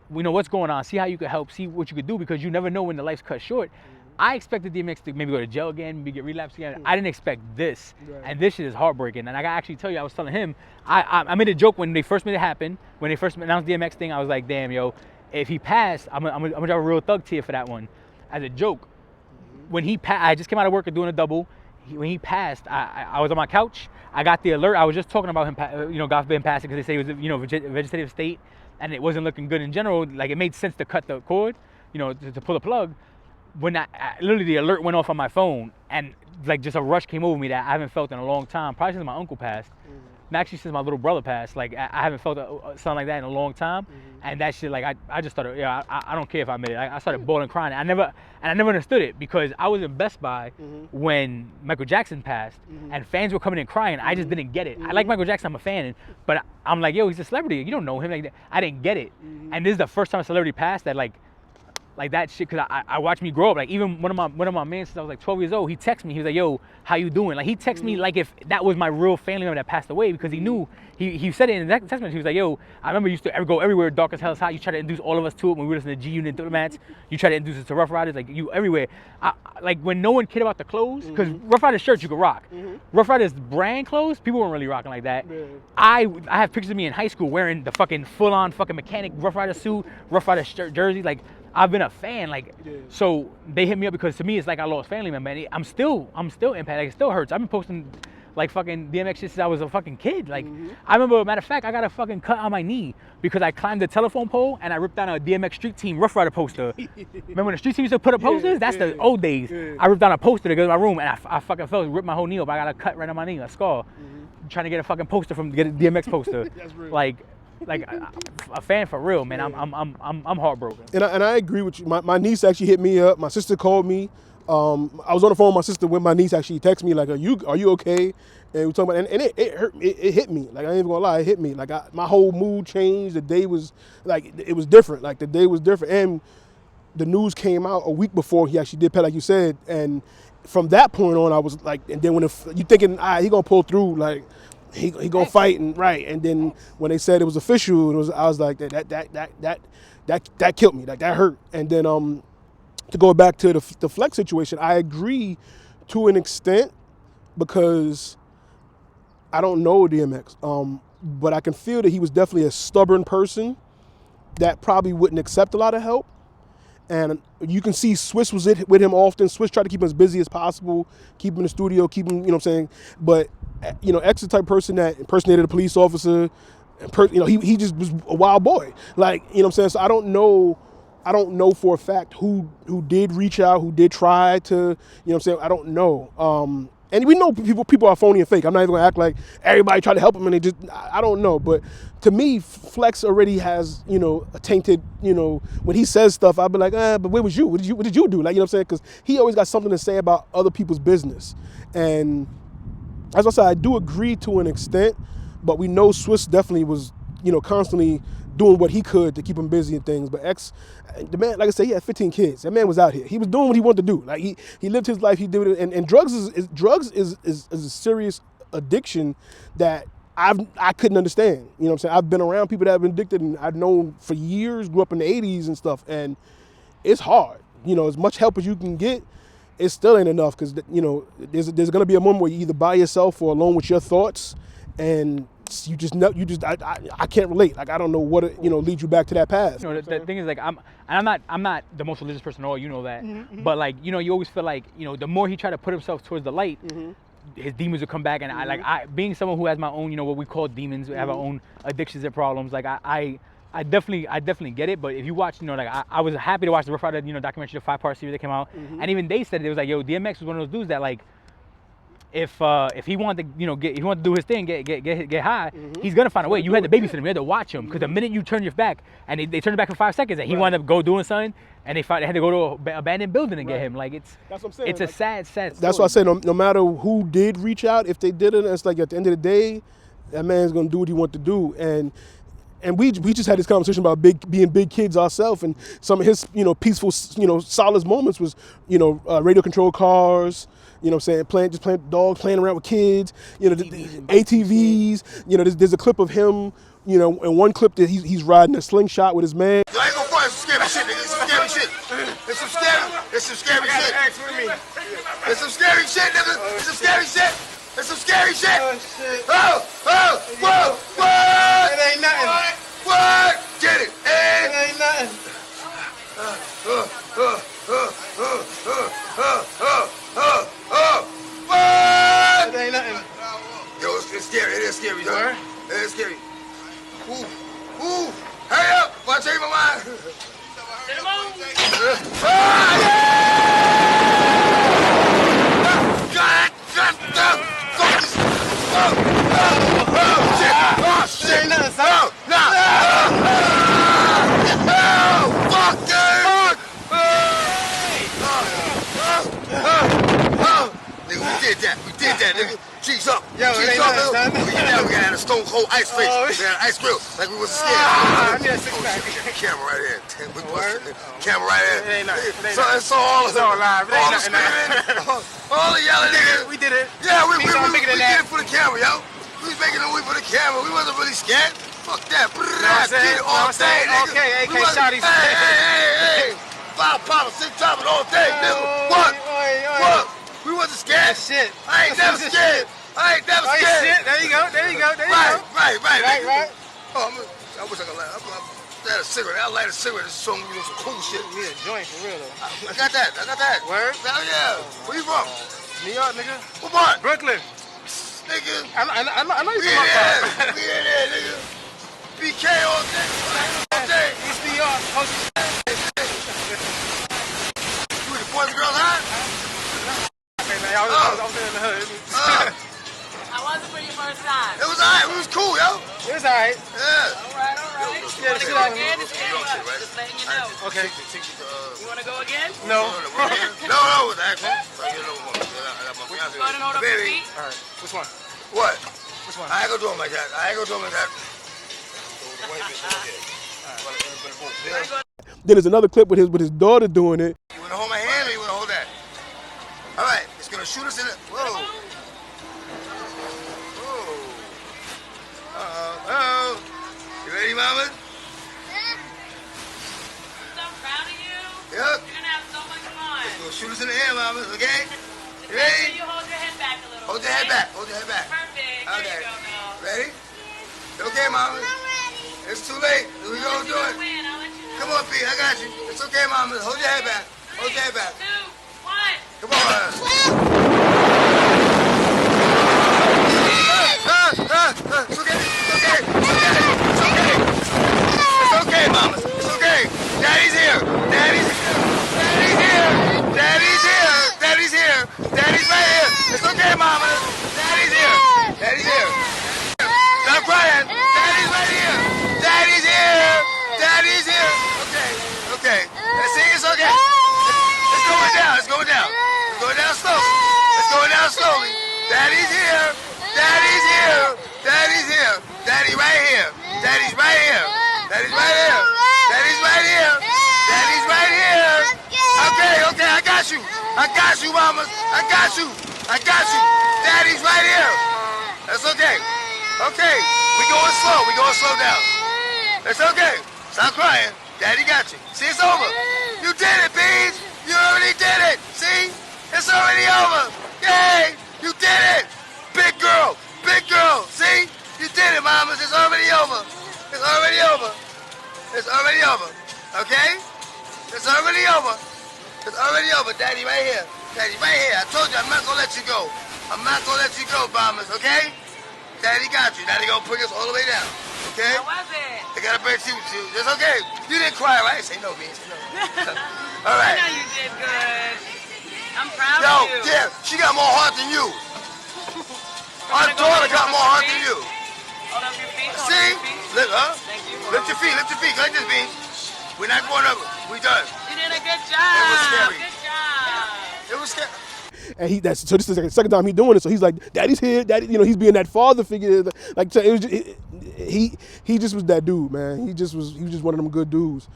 we know what's going on, see how you could help, see what you could do, because you never know when the life's cut short. I expected DMX to maybe go to jail again, maybe get relapsed again. I didn't expect this, and this shit is heartbreaking. And I gotta actually tell you, I was telling him, I made a joke when they first made it happen, when they first announced DMX thing, I was like, damn, yo, if he passed, I'm gonna drop a real thug tear for that one, as a joke. When he passed, I just came out of work and doing a double. When he passed, I was on my couch. I got the alert. I was just talking about him, you know, God forbid him passing, because they say it was, you know, vegetative state, and it wasn't looking good in general. Like it made sense to cut the cord, you know, to pull the plug. When literally the alert went off on my phone, and like just a rush came over me that I haven't felt in a long time. Probably since my uncle passed. And actually since my little brother passed. Like I haven't felt something like that in a long time. And that shit, like I just started, yeah, I don't care if I admit it. I started bawling, crying. I never understood it, because I was in Best Buy when Michael Jackson passed, and fans were coming in crying. I just didn't get it. I like Michael Jackson, I'm a fan, but I'm like, yo, he's a celebrity. You don't know him like that. I didn't get it. And this is the first time a celebrity passed that like that shit, because I watched me grow up. Like even one of my men, since I was like 12 years old, he texted me. He was like, yo, how you doing? Like he texted me like if that was my real family member that passed away, because he knew, he said it in the text message. He was like, yo, I remember you used to go everywhere, Dark as Hell's Hot. You tried to introduce all of us to it when we were listening to G-Unit and Diplomats. You tried to introduce us to Rough Riders, like you everywhere. Like when no one cared about the clothes, because Rough Riders shirts you could rock. Rough Riders brand clothes, people weren't really rocking like that. I have pictures of me in high school wearing the fucking full-on fucking mechanic Rough Rider suit, Rough Rider shirt, jersey, like I've been a fan, like, so they hit me up because to me it's like I lost family member. And I'm still impacted. Like, it still hurts. I've been posting like fucking DMX shit since I was a fucking kid. Like I remember, matter of fact, I got a fucking cut on my knee because I climbed the telephone pole and I ripped down a DMX Street Team Rough Rider poster. Remember when the Street Team used to put up posters? That's the old days. I ripped down a poster to go to my room, and I fucking fell, ripped my whole knee up. I got a cut right on my knee, a scar. Trying to get a fucking poster get a DMX poster. That's real. Like a fan for real, man. I'm heartbroken. And I agree with you. My niece actually hit me up. My sister called me. I was on the phone with my sister when my niece actually texted me like, "Are you okay?" And we talking about, and it hurt. It hit me. Like I ain't even gonna lie, it hit me. Like my whole mood changed. The day was like, it was different. Like the day was different. And the news came out a week before he actually did pass, like you said. And from that point on, I was like, and then when you thinking, he gonna pull through, like he gonna fight, and right, and then when they said it was official, I was like, that killed me, like that hurt. And then to go back to the Flex situation, I agree to an extent because I don't know DMX, but I can feel that he was definitely a stubborn person that probably wouldn't accept a lot of help. And you can see Swizz was with him often. Swizz tried to keep him as busy as possible, keep him in the studio, keep him, you know what I'm saying? But, X is the type of person that impersonated a police officer. He just was a wild boy. Like, you know what I'm saying? So I don't know for a fact who did reach out, who did try to, you know what I'm saying? I don't know. And we know people are phony and fake. I'm not even gonna act like everybody tried to help him and I don't know. But to me, Flex already has, a tainted, when he says stuff, I'll be like, but where was you? What did you do? Like, you know what I'm saying? Because he always got something to say about other people's business. And as I said, I do agree to an extent, but we know Swizz definitely was, constantly doing what he could to keep him busy and things. But the man, like I said, he had 15 kids. That man was out here. He was doing what he wanted to do. Like he lived his life. He did it. And drugs is a serious addiction that I couldn't understand. You know what I'm saying? I've been around people that have been addicted, and I've known for years, grew up in the 80s and stuff. And it's hard. As much help as you can get, it still ain't enough, because there's gonna be a moment where you're either by yourself or alone with your thoughts, and I can't relate. Like, I don't know what leads you back to that path. The thing is, like, I'm not the most religious person at all, that. Mm-hmm. But like, you always feel like, the more he tried to put himself towards the light, mm-hmm. his demons would come back. And I being someone who has my own, what we call demons, we have our own addictions and problems. Like I definitely get it. But if you watch, I was happy to watch the Rough Rider, documentary, the 5-part series that came out, mm-hmm. and even they said it was like, DMX was one of those dudes that, like, if he wanted to, if he wanted to do his thing, get high, mm-hmm. he's gonna find a way. You had to babysit him, you had to watch him, because the minute you turn your back, and they turned it back for 5 seconds, and he wound up doing something, and they had to go to an abandoned building and get him. Like, that's what I'm saying. It's a sad story. That's why I say no matter who did reach out, if they didn't, it's like at the end of the day, that man's gonna do what he wants to do. And we just had this conversation about being big kids ourselves, and some of his peaceful solace moments was radio controlled cars. Playing dogs, playing around with kids, ATVs. There's a clip of him, in one clip that he's riding a slingshot with his man. I ain't gonna find some scary shit, nigga. It's some scary shit. It's some scary shit. It's some scary shit, nigga. It's some scary shit. It's some scary shit. Whoa, what? It ain't nothing. What? Get it. It ain't nothing. What? It ain't nothing. Yo, it's scary. It is scary, yo. It is scary. Ooh. Hurry up. Why change my mind? Shit ain't nothing, son. We did that, nigga. Cheese up. Yo, it ain't nothing, son. We got a stone cold ice face. We had an ice grill, like we wasn't scared. I need a 6-pack. Camera right here. Camera right here. It ain't nothing. It's all live. It ain't nothing. All the yelling niggas. We did it. Yeah, we did it for the camera, yo. We was making it for the camera. We wasn't really scared. Fuck that. Did it all day, nigga. Okay, AK shotties. Hey. 5 poppers, 6 choppers all day, nigga. What? We wasn't scared. Shit. I ain't never scared. Shit. There you go. Right. Oh, I wish I could light. I had a cigarette. I light a cigarette. This is showing you some cool shit. You need a joint for real though. I got that. Word? Hell yeah. Where you from? New York, nigga. What part? Brooklyn. Nigga. I know you We in from there. We in there, nigga. BK all day. All day. East New York. You with the boys and girls, huh? I was in the hood. How was it for your first time? It was alright. It was cool, yo. It was alright. Yeah. Alright. You wanna go again? It's just letting you know. Okay. You wanna go again? No. No, actually. Go ahead and hold up your feet. Alright. Which one? What? Which one? I ain't gonna do him like that. Then there's another clip with his daughter doing it. You wanna hold my hand or you wanna hold that? Alright, shoot us in the. Whoa. Whoa. Uh-oh. You ready, mama? Yep. You're gonna have so much fun. Go shoot us in the air, mama, okay? You Make ready? sure you hold your head back a little. Hold your head back. Hold your head back. Perfect. Okay. There you go, now. Ready? Okay, mama. It's too late. We gonna do it. Come on, Pete. I got you. It's okay, mama. Hold your head back. Hold your head back. 2, 1. Come on. It's okay. It's okay. It's okay. It's okay. It's okay, mama. It's okay. Daddy's here. Daddy's here. Daddy's here. Daddy's here. Daddy's here. Daddy's right here. It's okay, mama. Daddy's here. Daddy's here. Stop crying. Daddy's right here. Daddy's here. Daddy's here. Okay. Okay. Let's see. It's okay. It's going down. It's going down. It's going down slowly. It's going down slowly. Daddy's here. Daddy's here. Daddy's here. Daddy right here. Daddy's right here. Daddy's right here. Daddy's right here. Daddy's right here. Okay, okay, I got you. I got you, mamas. I got you. I got you. Daddy's right here. That's okay. Okay, we going slow. We going slow down. It's okay. Stop crying. Daddy got you. See, it's over. You did it, Beatz. You already did it. See? It's already over. Yay! You did it. Big girl. Big girl. See? You did it, mamas. It's already over. It's already over. It's already over. Okay? It's already over. It's already over. Daddy right here. Daddy right here. I told you I'm not gonna let you go. I'm not gonna let you go, mamas, okay? Daddy got you. Daddy gonna bring us all the way down. Okay? How was it? I gotta bring you too. It's okay. You didn't cry, right? Say no, Beatz. Say no. All right. I know you did good. I'm proud Yo, of you. yeah, she got more heart than you. Our daughter got more heart than you. Hold up your feet. Hold See? up your feet. Lift, huh? Thank you. Lift your feet. Lift your feet. Like this, Beatz. We're not going up. We done. You did a good job. It was scary. Good job. It was scary. And so this is like the second time he's doing it. So he's like, Daddy's here, Daddy. You know, he's being that father figure. Like so it was, he just was that dude, man. He was just one of them good dudes.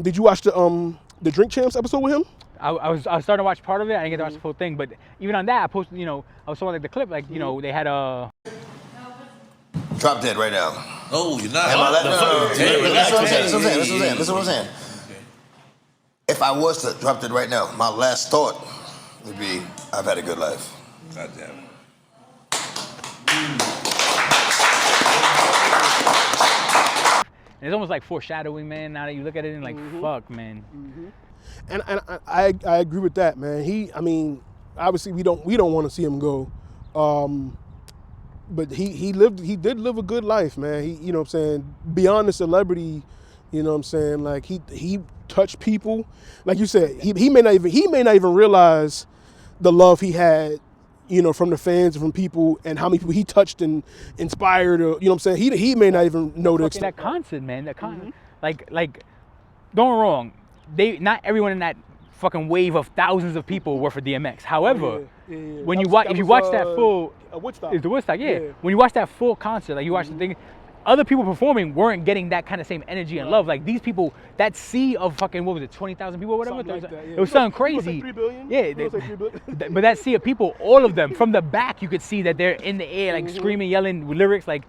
Did you watch the Drink Champs episode with him? I was starting to watch part of it. I didn't get to watch the full thing, but even on that, I posted. You know, I was showing like the clip. Like you know, they had a. Drop dead right now. Oh, you're not. That's what I'm saying. That's what I'm saying. If I was to drop dead right now, my last thought would be, I've had a good life. God damn it. And it's almost like foreshadowing, man. Now that you look at it and like, fuck, man. And I agree with that, man. I mean, obviously we don't want to see him go, but he did live a good life, man. He, you know what I'm saying, beyond the celebrity, you know what I'm saying, like he touched people, like you said. He may not even realize the love he had, you know, from the fans and from people, and how many people he touched and inspired. Or, you know what I'm saying? He may not even know the extent. That concert, man. That concert. Like, don't get me wrong. Not everyone in that fucking wave of thousands of people were for DMX. However, when you watch, if you watch that full, Woodstock. It's the Woodstock, yeah. When you watch that full concert, like you watch the thing, other people performing weren't getting that kind of same energy and love. Like these people, that sea of fucking, what was it, 20,000 people or whatever? Something like that, yeah. It was something crazy. 3 billion? Yeah, $3 billion. but that sea of people, all of them, from the back, you could see that they're in the air, like screaming, yelling with lyrics. Like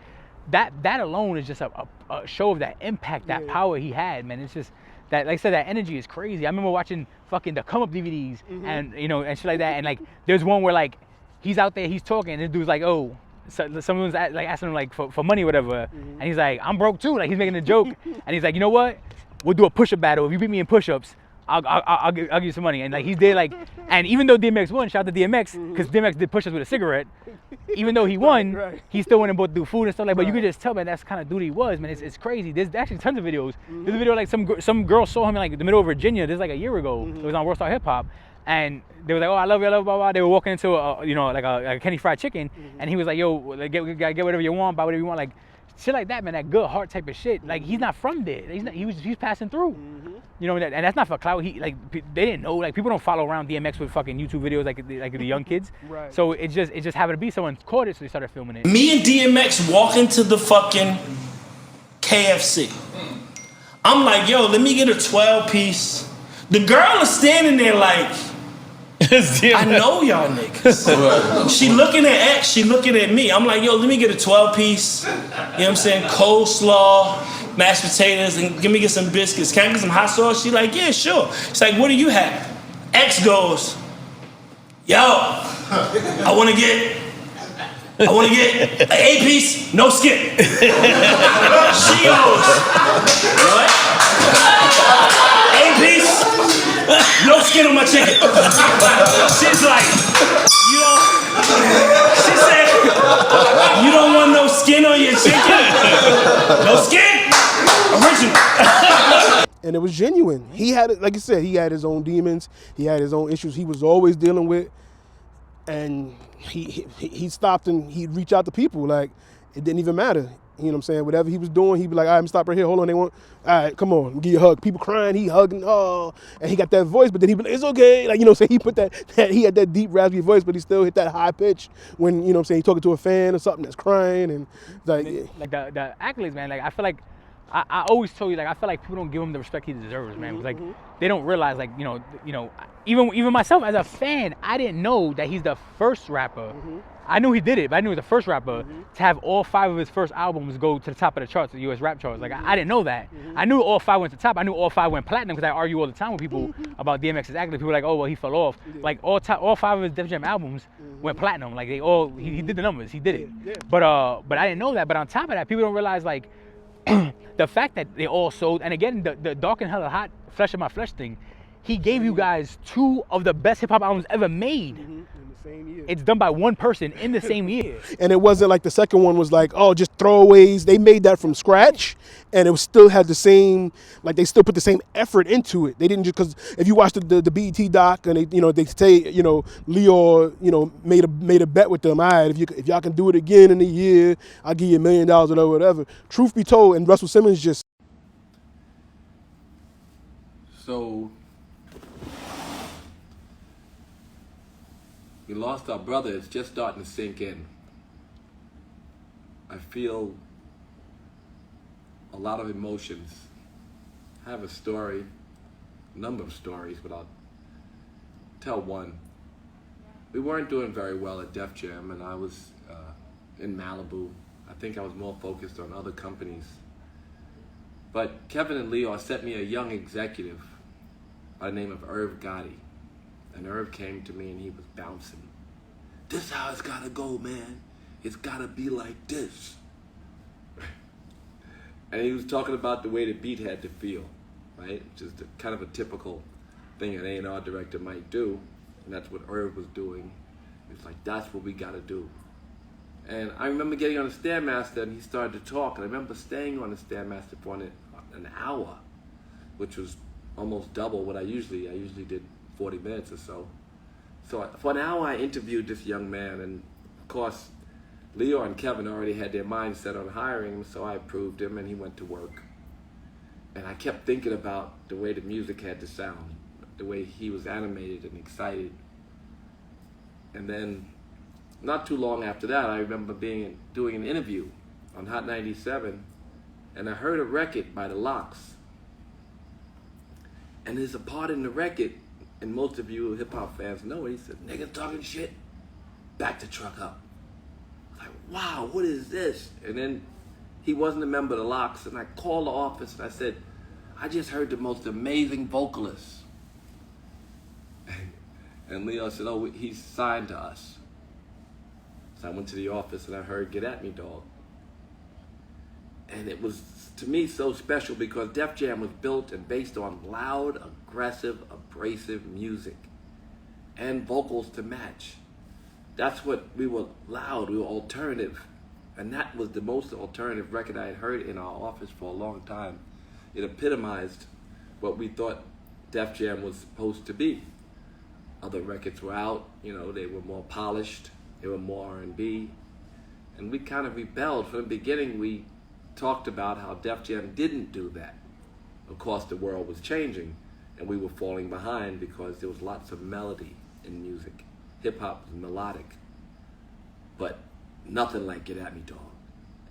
that alone is just a show of that impact, that power he had, man. It's just that, like I said, that energy is crazy. I remember watching fucking the Come Up DVDs and you know and shit like that. And like there's one where like he's out there, he's talking, and this dude's like, oh. So someone's like asking him like for money or whatever, and he's like, I'm broke too. Like he's making a joke, and he's like, you know what? We'll do a push-up battle. If you beat me in push-ups, I'll give you some money. And like he's there like, and even though DMX won, shout out to DMX, because DMX did push-ups with a cigarette. Even though he won, he still went and both do food and stuff like. But you could just tell, man, that's the kind of dude he was, man. It's crazy. There's actually tons of videos. There's a video like some girl saw him in like the middle of Virginia. This is like a year ago. It was on World Star Hip Hop. And they were like, oh, I love you, blah, blah. They were walking into a Kenny Fried Chicken, and he was like, yo, get whatever you want, buy whatever you want, like shit like that, man. That good heart type of shit. Like he's not from there. He's passing through. You know, and that's not for clout. They didn't know. Like people don't follow around DMX with fucking YouTube videos like the young kids. Right. So it just happened to be someone caught it, so they started filming it. Me and DMX walk into the fucking KFC. I'm like, yo, let me get a 12-piece. The girl is standing there like, I know y'all niggas. She looking at X, she looking at me. I'm like, yo, let me get a 12-piece, you know what I'm saying, coleslaw, mashed potatoes, and get some biscuits. Can I get some hot sauce? She like, yeah, sure. She's like, what do you have? X goes, yo, I want to get an 8-piece, no skin. She goes, what? 8-piece, no skin on my chicken. She's like, she said, you don't want no skin on your chicken? No skin? Original. And it was genuine. He had, like I said, he had his own demons. He had his own issues he was always dealing with. And he stopped and he'd reach out to people. Like, it didn't even matter. You know what I'm saying? Whatever he was doing, he'd be like, all right, I'm stop right here. Hold on, they want, all right, come on, give you a hug. People crying, he hugging, oh. And he got that voice, but then he'd be like, it's okay. Like, you know what I'm saying? He put that he had that deep, raspy voice, but he still hit that high pitch when, you know what I'm saying, he's talking to a fan or something that's crying. And like, like the accolades, man, like, I feel like, I always told you, like, I feel like people don't give him the respect he deserves, man. Because, like, they don't realize, like, you know, even myself as a fan, I didn't know that he's the first rapper. I knew he did it, but I knew he was the first rapper to have all 5 of his first albums go to the top of the charts, the U.S. rap charts. Like, I didn't know that. I knew all 5 went to the top. I knew all 5 went platinum because I argue all the time with people about DMX's accolades. People are like, oh, well, he fell off. Like, all 5 of his Def Jam albums went platinum. Like, they all, he did the numbers. He did it. But I didn't know that. But on top of that, people don't realize, like, the fact that they all sold, and again, the Dark and Hella Hot, Flesh of My Flesh thing, he gave you guys 2 of the best hip hop albums ever made. in the same year. It's done by one person in the same year. And it wasn't like the second one was like, oh, just throwaways. They made that from scratch, and it was still had the same, like they still put the same effort into it. They didn't just, because if you watch the BET doc and they say, Leo, made a bet with them. All right, if y'all can do it again in a year, I'll give you $1 million or whatever. Truth be told, and Russell Simmons just. So we lost our brother. It's just starting to sink in. I feel a lot of emotions. I have a number of stories, but I'll tell one. We weren't doing very well at Def Jam, and I was in Malibu. I think I was more focused on other companies. But Kevin and Leo sent me a young executive by the name of Earl Gotti. And Irv came to me and he was bouncing. This is how it's gotta go, man. It's gotta be like this. And he was talking about the way the beat had to feel, right? Just kind of a typical thing an A&R director might do. And that's what Irv was doing. He was like, that's what we gotta do. And I remember getting on the Stairmaster and he started to talk. And I remember staying on the Stairmaster for an hour, which was almost double what I usually did 40 minutes or so. So for an hour I interviewed this young man, and of course Leo and Kevin already had their minds set on hiring him, so I approved him and he went to work. And I kept thinking about the way the music had to sound, the way he was animated and excited. And then not too long after that, I remember doing an interview on Hot 97, and I heard a record by the Lox. And there's a part in the record, and most of you hip-hop fans know it, he said, niggas talking shit, back the truck up. I was like, wow, what is this? And then he wasn't a member of the Lox, and I called the office and I said, I just heard the most amazing vocalist. And Leo said, oh, he's signed to us. So I went to the office and I heard Get At Me, Dog. And it was, to me, so special because Def Jam was built and based on loud, aggressive, abrasive music and vocals to match. That's what we were loud, we were alternative. And that was the most alternative record I had heard in our office for a long time. It epitomized what we thought Def Jam was supposed to be. Other records were out, they were more polished, they were more R&B. And we kind of rebelled. From the beginning, we talked about how Def Jam didn't do that. Of course, the world was changing, and we were falling behind because there was lots of melody in music. Hip-hop was melodic, but nothing like Get At Me, Dog.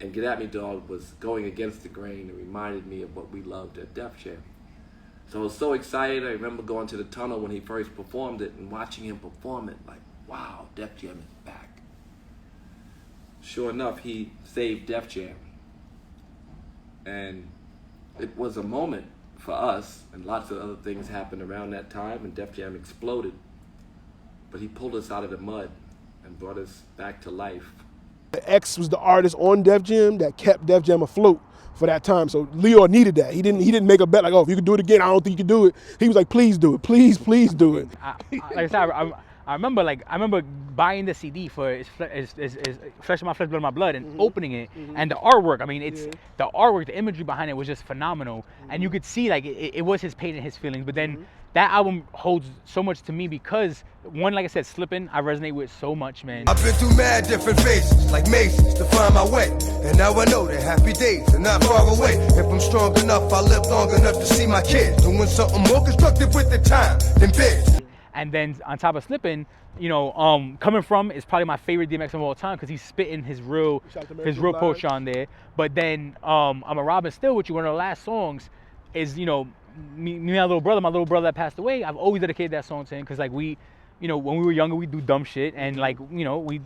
And Get At Me, Dog was going against the grain and reminded me of what we loved at Def Jam. So I was so excited. I remember going to the tunnel when he first performed it and watching him perform it. Like, wow, Def Jam is back. Sure enough, he saved Def Jam. And it was a moment for us, and lots of other things happened around that time, and Def Jam exploded. But he pulled us out of the mud and brought us back to life. X was the artist on Def Jam that kept Def Jam afloat for that time. So Leo needed that. He didn't make a bet like, oh, if you could do it again, I don't think you can do it. He was like, please do it. Please do it. Like I said, I remember buying the CD for it's Flesh of My Flesh, Blood of My Blood, and opening it, and the artwork. I mean, the artwork, the imagery behind it was just phenomenal, and you could see like it was his pain and his feelings. But then that album holds so much to me because one, like I said, Slippin', I resonate with so much, man. I've been through mad different phases, like mazes, to find my way. And now I know that happy days are not far away. If I'm strong enough, I'll live long enough to see my kids doing something more constructive with the time than biz. And then on top of Slippin', you know, Coming From is probably my favorite DMX of all time because he's spitting his real poetry on there. But then I'm a Robin Still With You, one of the last songs is, you know, me my little brother that passed away. I've always dedicated that song to him because like we, you know, when we were younger, we do dumb shit, and like, you know, we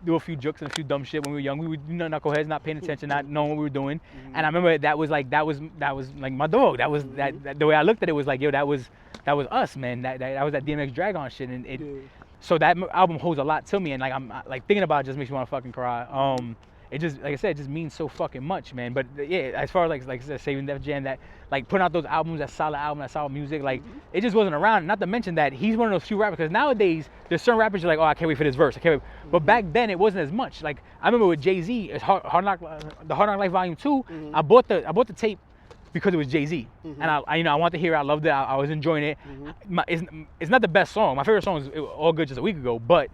do a few jokes and a few dumb shit when we were young. We would do knuckleheads, not paying attention, not knowing what we were doing. And I remember that was like my dog. That was that the way I looked at it was like, yo, that was us, man. That was that DMX Dragon shit, and it. So that album holds a lot to me, and like I'm like thinking about it just makes me want to fucking cry. It just, like I said, it just means so fucking much, man. But yeah, as far as like I said, Saving Def Jam, that like putting out those albums, that solid music, like it just wasn't around. Not to mention that he's one of those few rappers, because nowadays there's certain rappers you're like, oh, I can't wait for this verse, I can't wait. But back then it wasn't as much. Like I remember with Jay-Z, the Hard Knock Life Volume 2, I bought the tape because it was Jay-Z, and I wanted to hear it. I loved it. I was enjoying it. It's not the best song. My favorite song is All Good just a week ago, but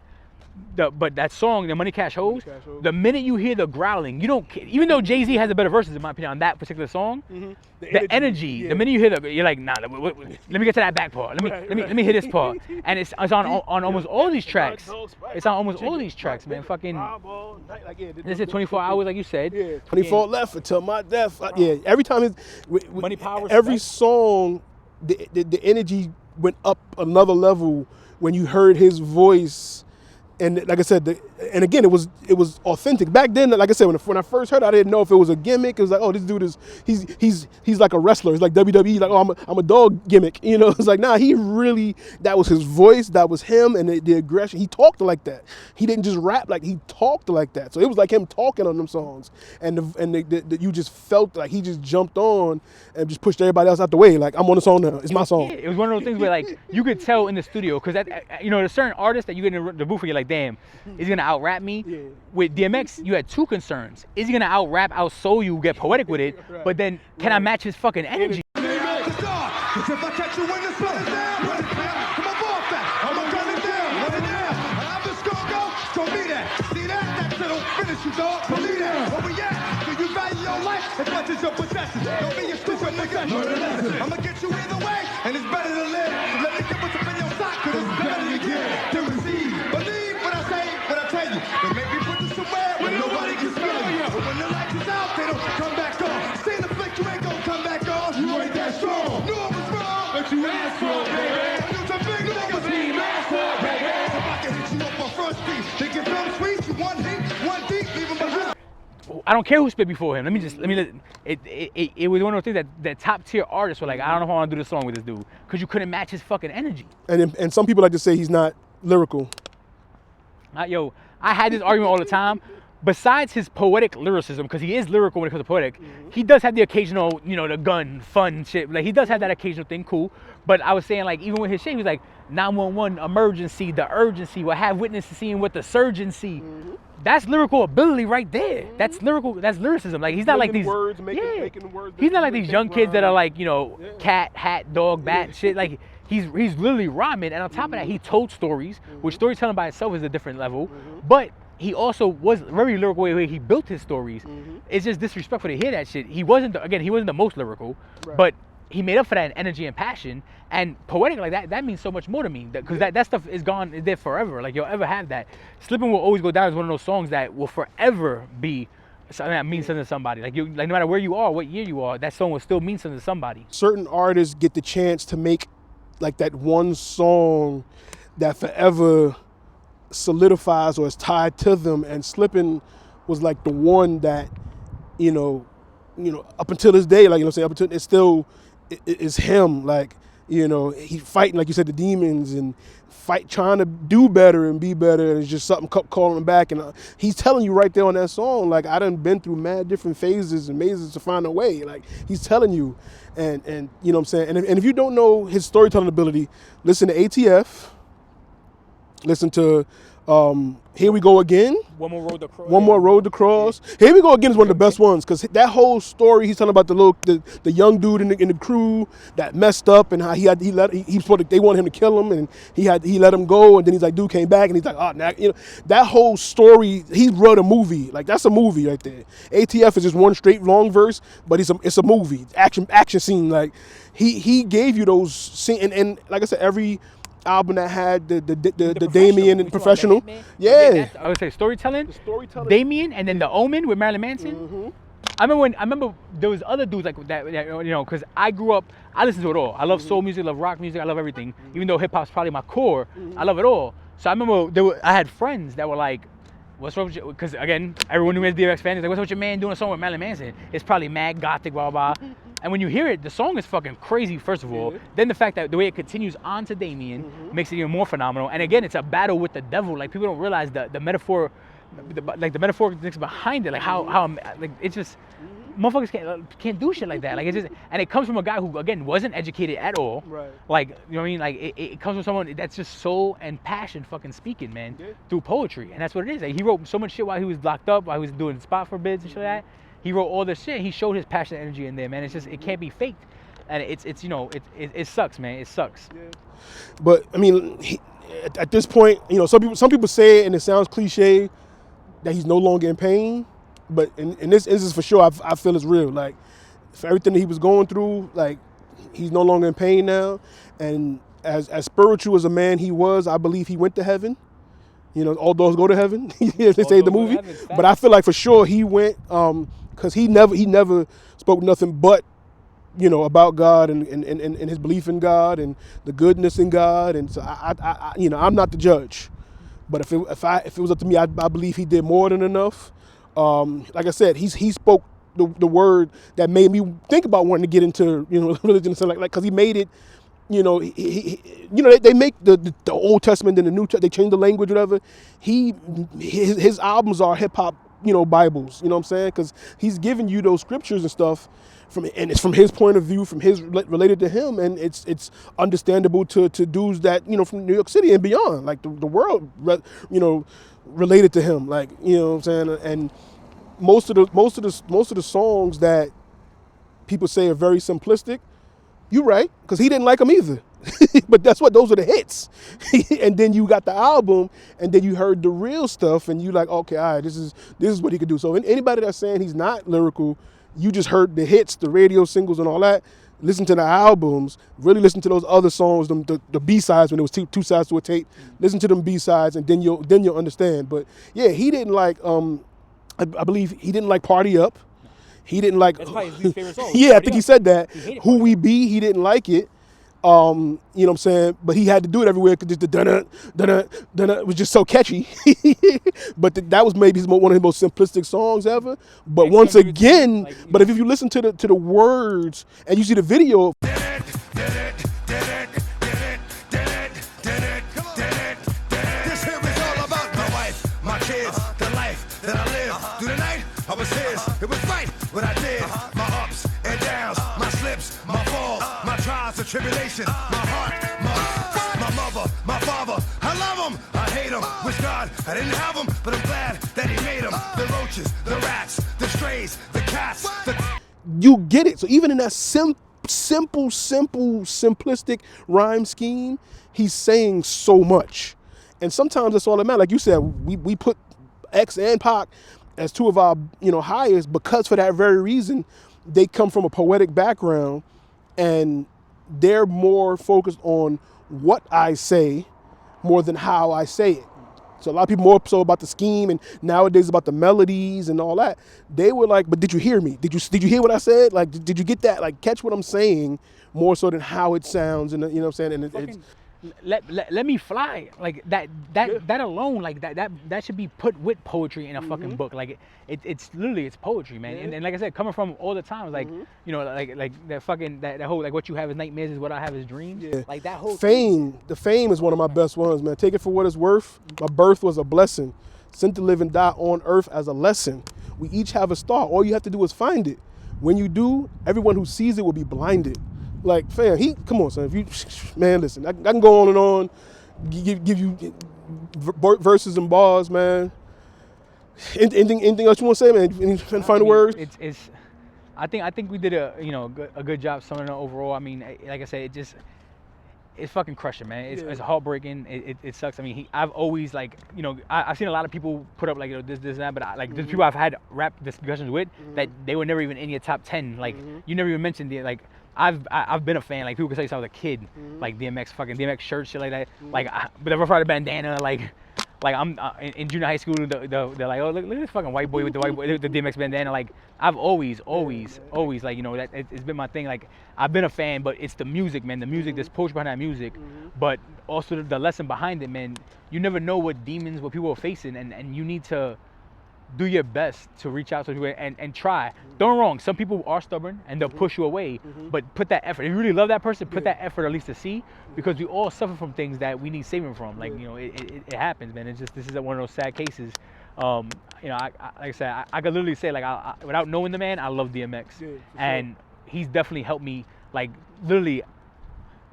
that song, the Money Cash Hoes, the minute you hear the growling, you don't, even though Jay-Z has a better verses in my opinion on that particular song, the energy, the minute you hear you're like, nah, let me get to that back part. Let me hit this part. And it's on almost all these tracks. It's on almost all these tracks, man. Fucking, this is 24 hours, like you said. Yeah, 24 left until my death. Yeah, every time Money, Power, every song, the energy went up another level when you heard his voice. And like I said, and again, it was authentic. Back then, like I said, when I first heard it, I didn't know if it was a gimmick. It was like, oh, this dude is, he's like a wrestler. It's like WWE, like, oh, I'm a dog gimmick. You know, it's like, nah, he really, that was his voice, that was him, and the aggression. He talked like that. He didn't just rap, like he talked like that. So it was like him talking on them songs. And you just felt like he just jumped on and just pushed everybody else out the way. Like, I'm on the song now. It's my song. Yeah, it was one of those things where like, you could tell in the studio, because you know, there's certain artists that you get in the booth and you're like, damn, is he gonna out-rap me? Yeah. With DMX, you had two concerns. Is he gonna out-rap, out-soul you, get poetic with it? Right. But then, can I match his fucking energy? If I catch you in this place down, come on, ball back. I'ma gun it down, run it down. And I'm just gonna go, show me that. See that? That shit'll finish you, dog. Believe that. Where we at? Do you value your life as much as your possessions? Don't be a stupid nigga. I'ma get you either way, and it's better to live. So let me get what's up in your sock, cause it's better to give than receive. Believe what I say, what I tell you. They make me put this somewhere where nobody can smell you. But when the lights is out, they don't come back on. See the flick, you ain't gonna come back on. You ain't that strong. Knew I was wrong, but you asked for it, baby. You some big niggas need asked for it, baby. If I can hit you up on first beat, think it's so sweet, you one deep, leave him behind. I don't care who spit before him. It was one of those things that top tier artists were like, I don't know if I want to do this song with this dude, because you couldn't match his fucking energy. And some people like to say he's not lyrical. Yo, I had this argument all the time. Besides his poetic lyricism, because he is lyrical when it comes to poetic, he does have the occasional, you know, the gun, fun shit. Like, he does have that occasional thing, cool. But I was saying, like, even with his shit, he was like, 911, emergency, the urgency, will have witnesses seeing what the surgeon see. That's lyrical ability right there. That's lyrical, that's lyricism. Like, he's not like these, making words, he's not like these young kids that are like, you know, cat, hat, dog, bat, shit. Like, he's literally rhyming, and on top of that, he told stories, which storytelling by itself is a different level. But he also was very lyrical way he built his stories. It's just disrespectful to hear that shit. He wasn't the most lyrical, but he made up for that in energy and passion. And poetic like that means so much more to me, because that stuff is gone, is there forever. Like, you'll ever have that. Slippin' will always go down as one of those songs that will forever be something that means something to somebody. Like no matter where you are, what year you are, that song will still mean something to somebody. Certain artists get the chance to make like that one song that forever solidifies or is tied to them, and Slippin' was like the one that, you know, up until this day, like, you know what I'm saying, up until it's still is him, like, you know, he fighting, like you said, the demons and trying to do better and be better, and it's just something calling him back, and he's telling you right there on that song, like, I done been through mad different phases and mazes to find a way, like, he's telling you, and you know what I'm saying, and if you don't know his storytelling ability, listen to ATF, listen to Here We Go Again. One More Road to Cross. One More Road to Cross. Here We Go Again is one of the best ones, because that whole story, he's telling about the young dude in the crew that messed up, and how they wanted him to kill him, and he let him go, and then he's like, dude came back, and he's like, oh, now, you know, that whole story, he wrote a movie. Like, that's a movie right there. ATF is just one straight long verse, but it's a movie, action scene. Like, he gave you those scenes, and like I said, every album that had the Damien and Professional. Yeah. I would say storytelling. Damien, and then The Omen with Marilyn Manson. Mm-hmm. I remember there was other dudes like that, you know, because I grew up, I listened to it all. I love soul music, I love rock music, I love everything. Even though hip hop's probably my core, I love it all. So I remember I had friends that were like, what's wrong with you? Because again, everyone who is DMX fan is like, what's wrong with your man doing a song with Marilyn Manson? It's probably mad gothic, blah, blah, blah. And when you hear it, the song is fucking crazy, first of all. Then the fact that the way it continues on to Damien makes it even more phenomenal. And again, it's a battle with the devil. Like, people don't realize the metaphor, like the metaphorical things behind it. Like how like, it's just, motherfuckers can't do shit like that. Like, it's just, and it comes from a guy who, again, wasn't educated at all. Right. Like, you know what I mean? Like, it comes from someone that's just soul and passion fucking speaking, man, through poetry. And that's what it is. Like, he wrote so much shit while he was locked up, while he was doing spot for bids and shit like that. He wrote all this shit. He showed his passion and energy in there, man. It's just, it can't be faked. And it's you know, it sucks, man. It sucks. Yeah. But, I mean, at this point, you know, some people say it and it sounds cliche that he's no longer in pain. But in this instance, for sure, I feel it's real. Like, for everything that he was going through, like, he's no longer in pain now. And as spiritual as a man he was, I believe he went to heaven. You know, all doors go to heaven. They say the movie. But I feel like for sure he went, because he never spoke nothing but, you know, about God and his belief in God and the goodness in God. And so I you know, I'm not the judge. But if it was up to me, I believe he did more than enough. Like I said, he spoke the word that made me think about wanting to get into, you know, religion and stuff like, because he made it, you know, you know, they make the Old Testament and the New Testament, they change the language, whatever. His albums are hip hop, you know, Bibles, you know what I'm saying? Because he's giving you those scriptures and stuff and it's from his point of view, from his related to him, and it's understandable to dudes that, you know, from New York City and beyond, like the world, you know, related to him, like, you know what I'm saying? And most of the songs that people say are very simplistic, you're right, because he didn't like them either. But those are the hits. And then you got the album, and then you heard the real stuff, and you like, okay, all right, this is what he could do. So anybody that's saying he's not lyrical, you just heard the hits, the radio singles and all that. Listen to the albums, really listen to those other songs, the B-sides, when there was two sides to a tape. Listen to them B-sides, and then you'll understand. But yeah, he didn't like, I believe he didn't like Party Up. He didn't like, that's probably his least favorite song. Yeah, I think he said that. Who We Be, he didn't like it. You know what I'm saying? But he had to do it everywhere because the dun-dun was just so catchy. But that was maybe one of his most simplistic songs ever. But once again, but if you listen to the words and you see the video, I was his, it was right what I did. My ups and downs, my slips, my falls, my trials and tribulations, my heart, my mother, my father. I love him, I hate him. Wish God I didn't have him, but I'm glad that he made him. The roaches, the rats, the strays, the cats. You get it. So even in that simple, simplistic rhyme scheme, he's saying so much. And sometimes that's all that matters. Like you said, we put X and Pac as two of our, you know, highest, because for that very reason, they come from a poetic background and they're more focused on what I say more than how I say it. So a lot of people more so about the scheme, and nowadays about the melodies and all that. They were like, but did you hear me? Did you hear what I said? Like, did you get that? Like, catch what I'm saying more so than how it sounds, and you know what I'm saying? And it's let me fly, like that alone, like that should be put with poetry in a fucking book. Like it's literally, it's poetry, man. And like I said, coming from all the time, like you know, like that fucking that whole, like, what you have as nightmares is what I have as dreams. Like that whole Fame. The Fame is one of my best ones, man. Take it for what it's worth. My birth was a blessing, sent to live and die on earth as a lesson. We each have a star. All you have to do is find it. When you do, everyone who sees it will be blinded. Like, fam, come on, son. If you, man, listen, I can go on and on, give you verses and bars, man. Anything else you want to say, man? Any final words? I think we did a good job summing it up overall. I mean, like I said, it's fucking crushing, man. It's heartbreaking. It sucks. I mean, I've always, like, you know, I've seen a lot of people put up, like, you know, this, that, but there's people I've had rap discussions with that they were never even in your top 10. Like, you never even mentioned it. Like, I've been a fan. Like, people can say since I was a kid, like DMX shirts, shit like that. Like, but the Rough Rider bandana, like I'm in junior high school, they're like, oh, look at this fucking white boy with the DMX bandana. Like, I've always, like, you know, that it's been my thing. Like, I've been a fan, but it's the music, man. The music, there's poetry behind that music, but also the lesson behind it, man. You never know what demons, what people are facing, and you need to do your best to reach out to people and try. Don't get wrong, some people are stubborn and they'll push you away, but put that effort. If you really love that person, put that effort at least to see, because we all suffer from things that we need saving from. Like, you know, it happens, man. It's just, this is one of those sad cases. You know, like I said, I could literally say, like, without knowing the man, I love DMX. And he's definitely helped me, like, literally,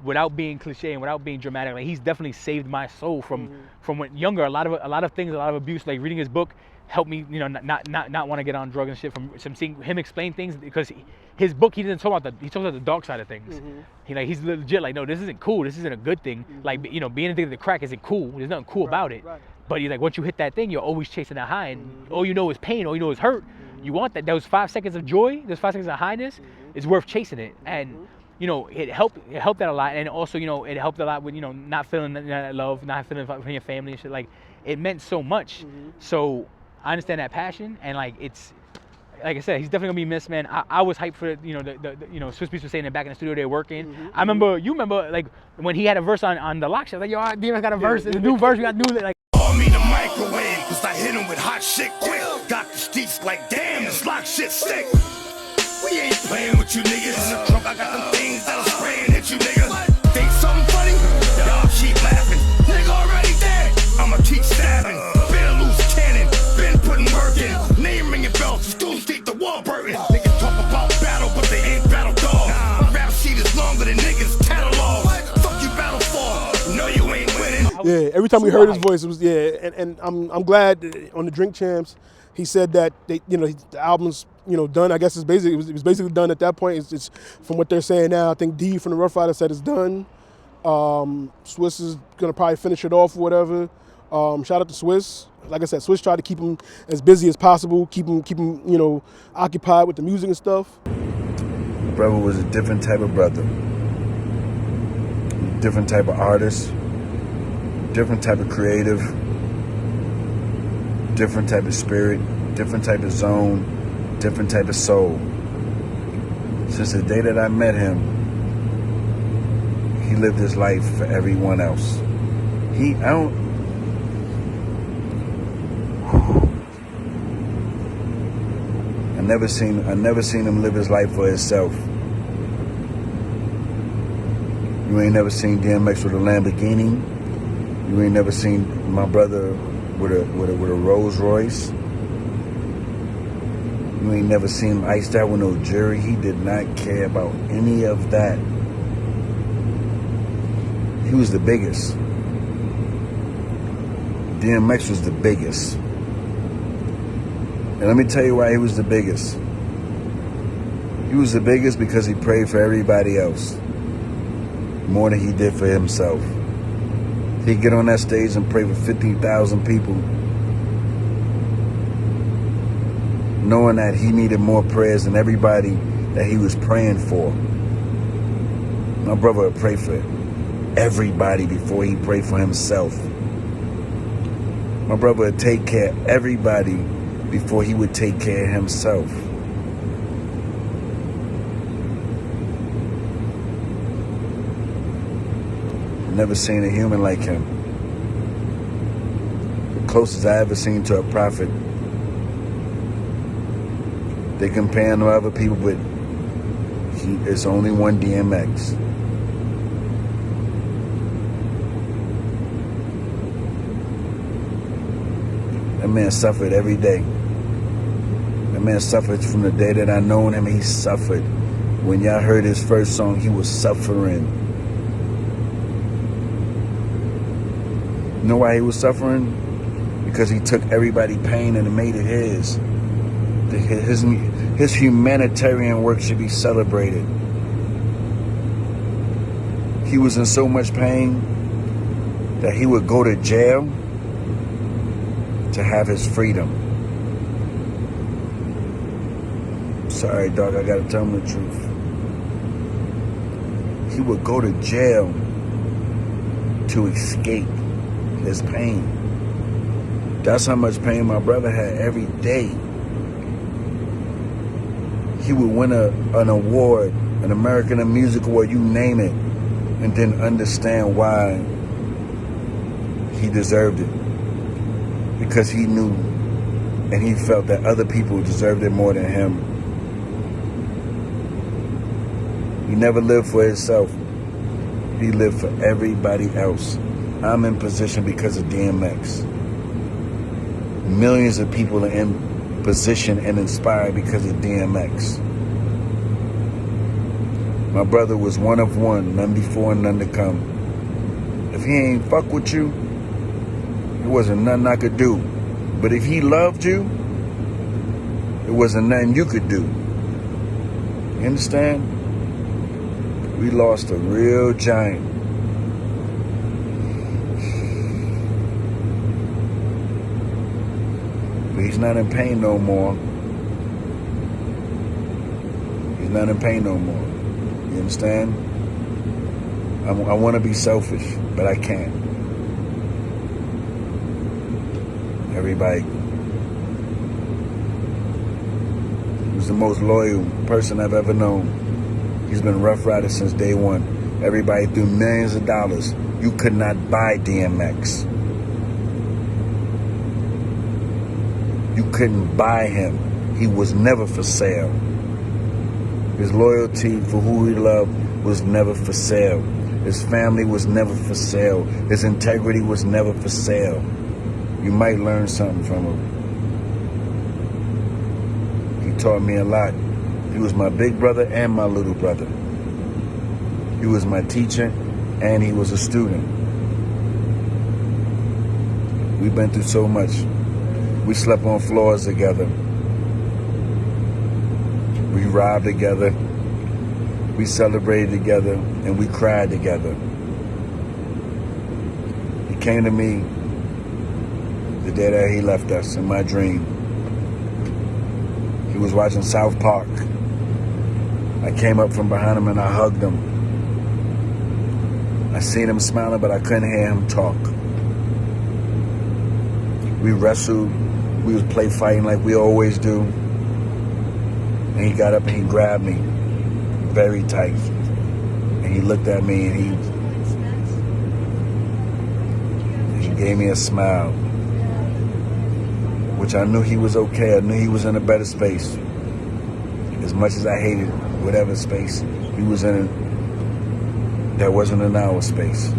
without being cliche and without being dramatic, like, he's definitely saved my soul from when younger. A lot of things, a lot of abuse, like reading his book helped me, you know, not want to get on drugs and shit, from seeing him explain things, because his book, he talks about the dark side of things. He's legit like, no, this isn't cool, this isn't a good thing. Like, you know, being addicted to crack isn't cool. There's nothing cool about it. But he's like, once you hit that thing, you're always chasing that high, and all you know is pain, all you know is hurt. You want that. Those 5 seconds of joy, those 5 seconds of highness, is worth chasing it. And you know, it helped that a lot. And also, you know, it helped a lot with, you know, not feeling that love, not feeling from your family and shit. Like, it meant so much. So I understand that passion, and like, it's, like I said, he's definitely gonna be missed, man. I was hyped for, you know, the you know, Swizz Beatz was saying that back in the studio they're working. I remember, you remember, like, when he had a verse on the lock shit, like, yo, DMX got a verse, it's a new verse, we got new, like. Call me the microwave, cause I hit him with hot shit quick. Got the streets like, damn, this lock shit stick. We ain't playing with you niggas. In the trunk, I got them things that'll spray and hit you niggas. Think something funny? Y'all keep laughing. Nigga already dead. I'ma keep stabbing. Been a loose cannon. Been putting work in. Name ringing bells. Schools deep the wall burden. Niggas talk about battle, but they ain't battle dog. My rap sheet is longer than niggas' catalog. Fuck you battle for. No, you ain't winning. Yeah, every time we heard his voice, it was, and I'm glad on the Drink Champs, he said that they, you know, the album's, you know, done. I guess it was basically done at that point. It's from what they're saying now. I think D from the Rough Rider said it's done. Swizz is gonna probably finish it off or whatever. Shout out to Swizz. Like I said, Swizz tried to keep him as busy as possible, keep him, you know, occupied with the music and stuff. Brother was a different type of brother, different type of artist, different type of creative, different type of spirit, different type of zone, different type of soul. Since the day that I met him, he lived his life for everyone else. I never seen him live his life for himself. You ain't never seen DMX with a Lamborghini. You ain't never seen my brother with a Rolls Royce. You ain't never seen him iced out with no jury. He did not care about any of that. He was the biggest. DMX was the biggest. And let me tell you why he was the biggest. He was the biggest because he prayed for everybody else more than he did for himself. He'd get on that stage and pray for 15,000 people, knowing that he needed more prayers than everybody that he was praying for. My brother would pray for everybody before he prayed for himself. My brother would take care of everybody before he would take care of himself. Never seen a human like him. The closest I ever seen to a prophet. They compare him to other people, but it's only one DMX. That man suffered every day. That man suffered from the day that I known him. He suffered. When y'all heard his first song, he was suffering. You know why he was suffering? Because he took everybody's pain and made it his. His humanitarian work should be celebrated. He was in so much pain that he would go to jail to have his freedom. Sorry, dog, I gotta tell him the truth. He would go to jail to escape his pain. That's how much pain my brother had every day. He would win an award, an American Music Award, you name it, and then understand why he deserved it. Because he knew and he felt that other people deserved it more than him. He never lived for himself. He lived for everybody else. I'm in position because of DMX. Millions of people are in position and inspired because of DMX. My brother was one of one, none before and none to come. If he ain't fuck with you, it wasn't nothing I could do. But if he loved you, it wasn't nothing you could do. You understand? We lost a real giant. But he's not in pain no more. He's not in pain no more. You understand? I want to be selfish, but I can't. Everybody. He was the most loyal person I've ever known. He's been Rough Rider since day one. Everybody threw millions of dollars. You could not buy DMX. You couldn't buy him. He was never for sale. His loyalty for who he loved was never for sale. His family was never for sale. His integrity was never for sale. You might learn something from him. He taught me a lot. He was my big brother and my little brother. He was my teacher and he was a student. We've been through so much. We slept on floors together. We robbed together. We celebrated together and we cried together. He came to me the day that he left us in my dream. He was watching South Park. I came up from behind him and I hugged him. I seen him smiling, but I couldn't hear him talk. We wrestled. We was play fighting like we always do. And he got up and he grabbed me very tight. And he looked at me and he gave me a smile. Which I knew he was okay. I knew he was in a better space. As much as I hated whatever space he was in, that wasn't in our space.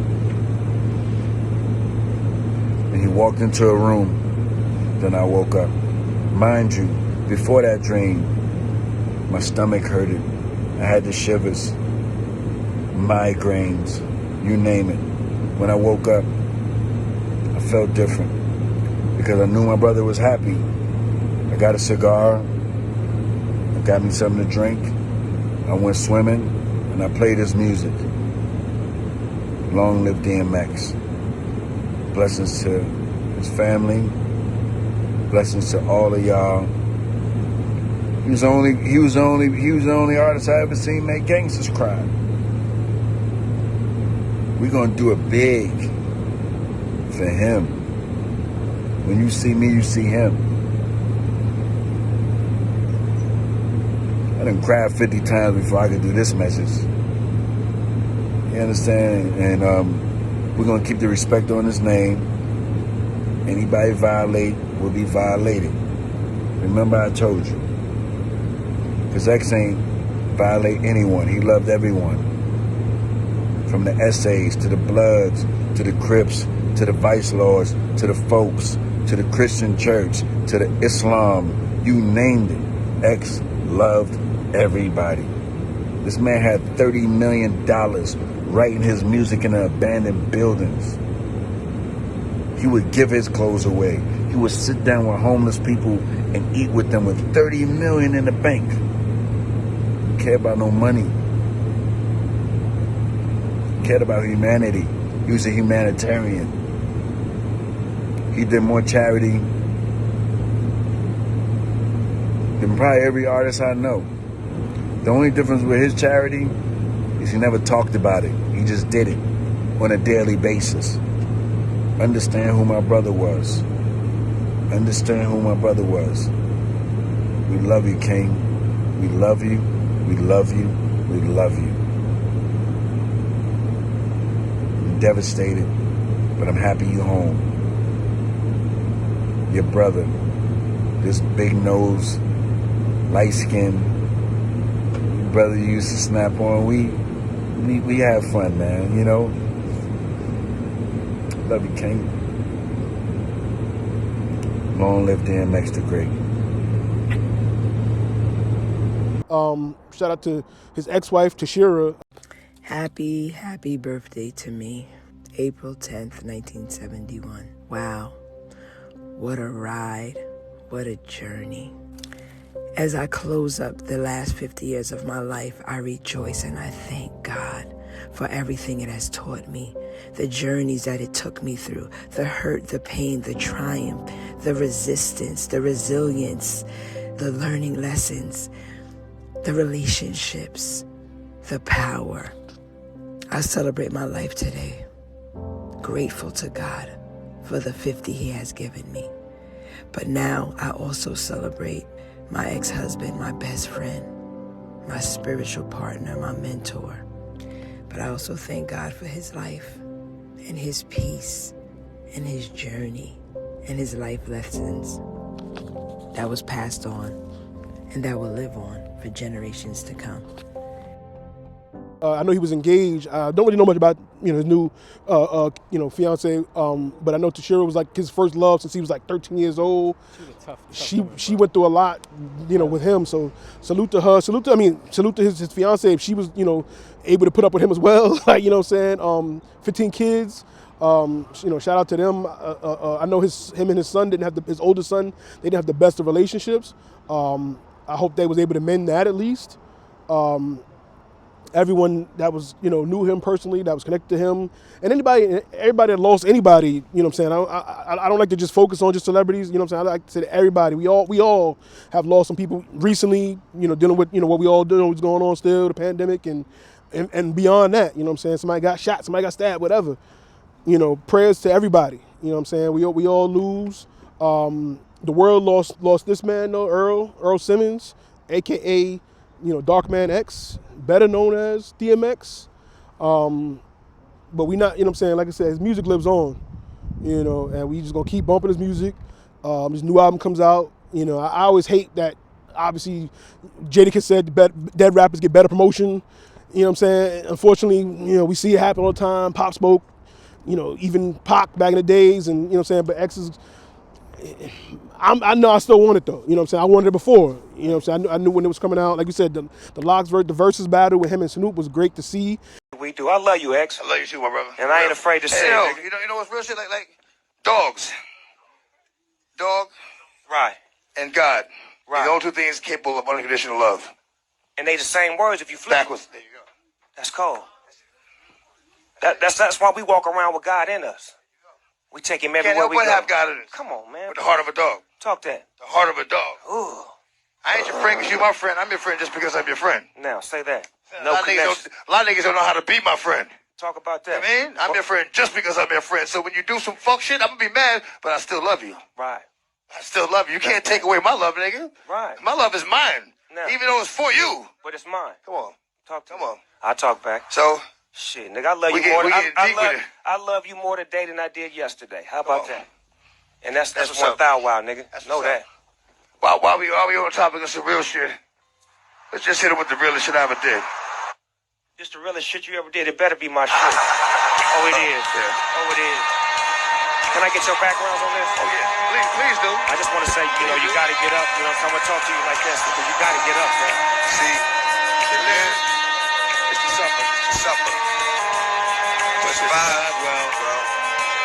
And he walked into a room. Then I woke up. Mind you, before that dream, my stomach hurted. I had the shivers, migraines, you name it. When I woke up, I felt different because I knew my brother was happy. I got a cigar, I got me something to drink, I went swimming, and I played his music. Long live DMX. Blessings to his family. Blessings to all of y'all. He was the only artist I ever seen make gangsters cry. We're gonna do it big for him. When you see me, you see him. I done cried 50 times before I could do this message. You understand? And we're going to keep the respect on his name. Anybody violate will be violated. Remember I told you. Because X ain't violate anyone. He loved everyone. From the essays, to the Bloods, to the Crips, to the Vice Lords, to the Folks, to the Christian Church, to the Islam. You named it. X loved everybody. This man had $30 million writing his music in the abandoned buildings. He would give his clothes away. He would sit down with homeless people and eat with them with $30 million in the bank. He cared about no money. He cared about humanity. He was a humanitarian. He did more charity than probably every artist I know. The only difference with his charity is he never talked about it. He just did it on a daily basis. Understand who my brother was. Understand who my brother was. We love you, King. We love you. We love you. We love you. I'm devastated, but I'm happy you're home. Your brother, this big nose, light skin, brother you used to snap on. We have fun, man, you know. Love you, King. Long live DMX the Great. Shout out to his ex-wife, Tasheera. Happy birthday to me. April 10th, 1971. Wow. What a ride. What a journey. As I close up the last 50 years of my life, I rejoice and I thank God for everything it has taught me, the journeys that it took me through, the hurt, the pain, the triumph, the resistance, the resilience, the learning lessons, the relationships, the power. I celebrate my life today, grateful to God for the 50 He has given me. But now I also celebrate my ex-husband, my best friend, my spiritual partner, my mentor. But I also thank God for his life and his peace and his journey and his life lessons that was passed on and that will live on for generations to come. I know he was engaged. I don't really know much about his new fiance, but I know Tasheera was like his first love since he was like 13 years old. She went through a lot, with him. So salute to her. Salute to his fiance. She was able to put up with him as well. Like 15 kids. Shout out to them. I know him and his son didn't have his oldest son. They didn't have the best of relationships. I hope they was able to mend that at least. Everyone that was, knew him personally, that was connected to him, and everybody that lost anybody, I don't like to just focus on just celebrities, I like to say that everybody, we all have lost some people recently, dealing with, what we all do, what's going on still, the pandemic, and beyond that, somebody got shot, somebody got stabbed, whatever, prayers to everybody, we all lose. The world lost this man though, Earl Simmons, AKA, Dark Man X, better known as DMX. But we not, like I said, his music lives on, and we just gonna keep bumping his music. His new album comes out, I always hate that, obviously, Jadakiss said dead rappers get better promotion, Unfortunately, we see it happen all the time, Pop Smoke, even Pac back in the days, and, but X is, I know I still want it though. I wanted it before. I knew when it was coming out. Like you said, the Locks the versus battle with him and Snoop was great to see. We do. I love you, X. I love you too, my brother. And I ain't afraid to say it. You know what's real shit? Like dogs. Dog. Right. And God. Right. The only two things capable of unconditional love. And they the same words if you flip. Backwards. There you go. That's cold. That's why we walk around with God in us. We take him everywhere we go. Can't help but have God in it. Come on, man. With the heart of a dog. Talk that. The heart of a dog. Ooh. I ain't your friend because you're my friend. I'm your friend just because I'm your friend. Now, say that. A lot of niggas don't know how to be my friend. Talk about that. I mean, I'm your friend just because I'm your friend. So when you do some fuck shit, I'm gonna be mad, but I still love you. Right. I still love you. You can't take away my love, nigga. Right. My love is mine, Now, even though it's for you. but it's mine. Come on. Talk to Come me. on. I'll talk back. So, Shit, nigga, I love We you get- more. we I, getting I deep love, with it. I love you more today than I did yesterday. How Come about on. that? And that's what's one up. thou wow, nigga. That's Know what's that. up. While we on the topic of some real shit, let's just hit it with the realest shit I ever did. Just the realest shit you ever did. It better be my shit. Oh, it is. Yeah. Oh, it is. Can I get your backgrounds on this? Oh, yeah. Please do. I just want to say, you got to get up. You know, so I'm going to talk to you like this because you got to get up, man. See, it is. It's the supper. It's the supper. To survive, well,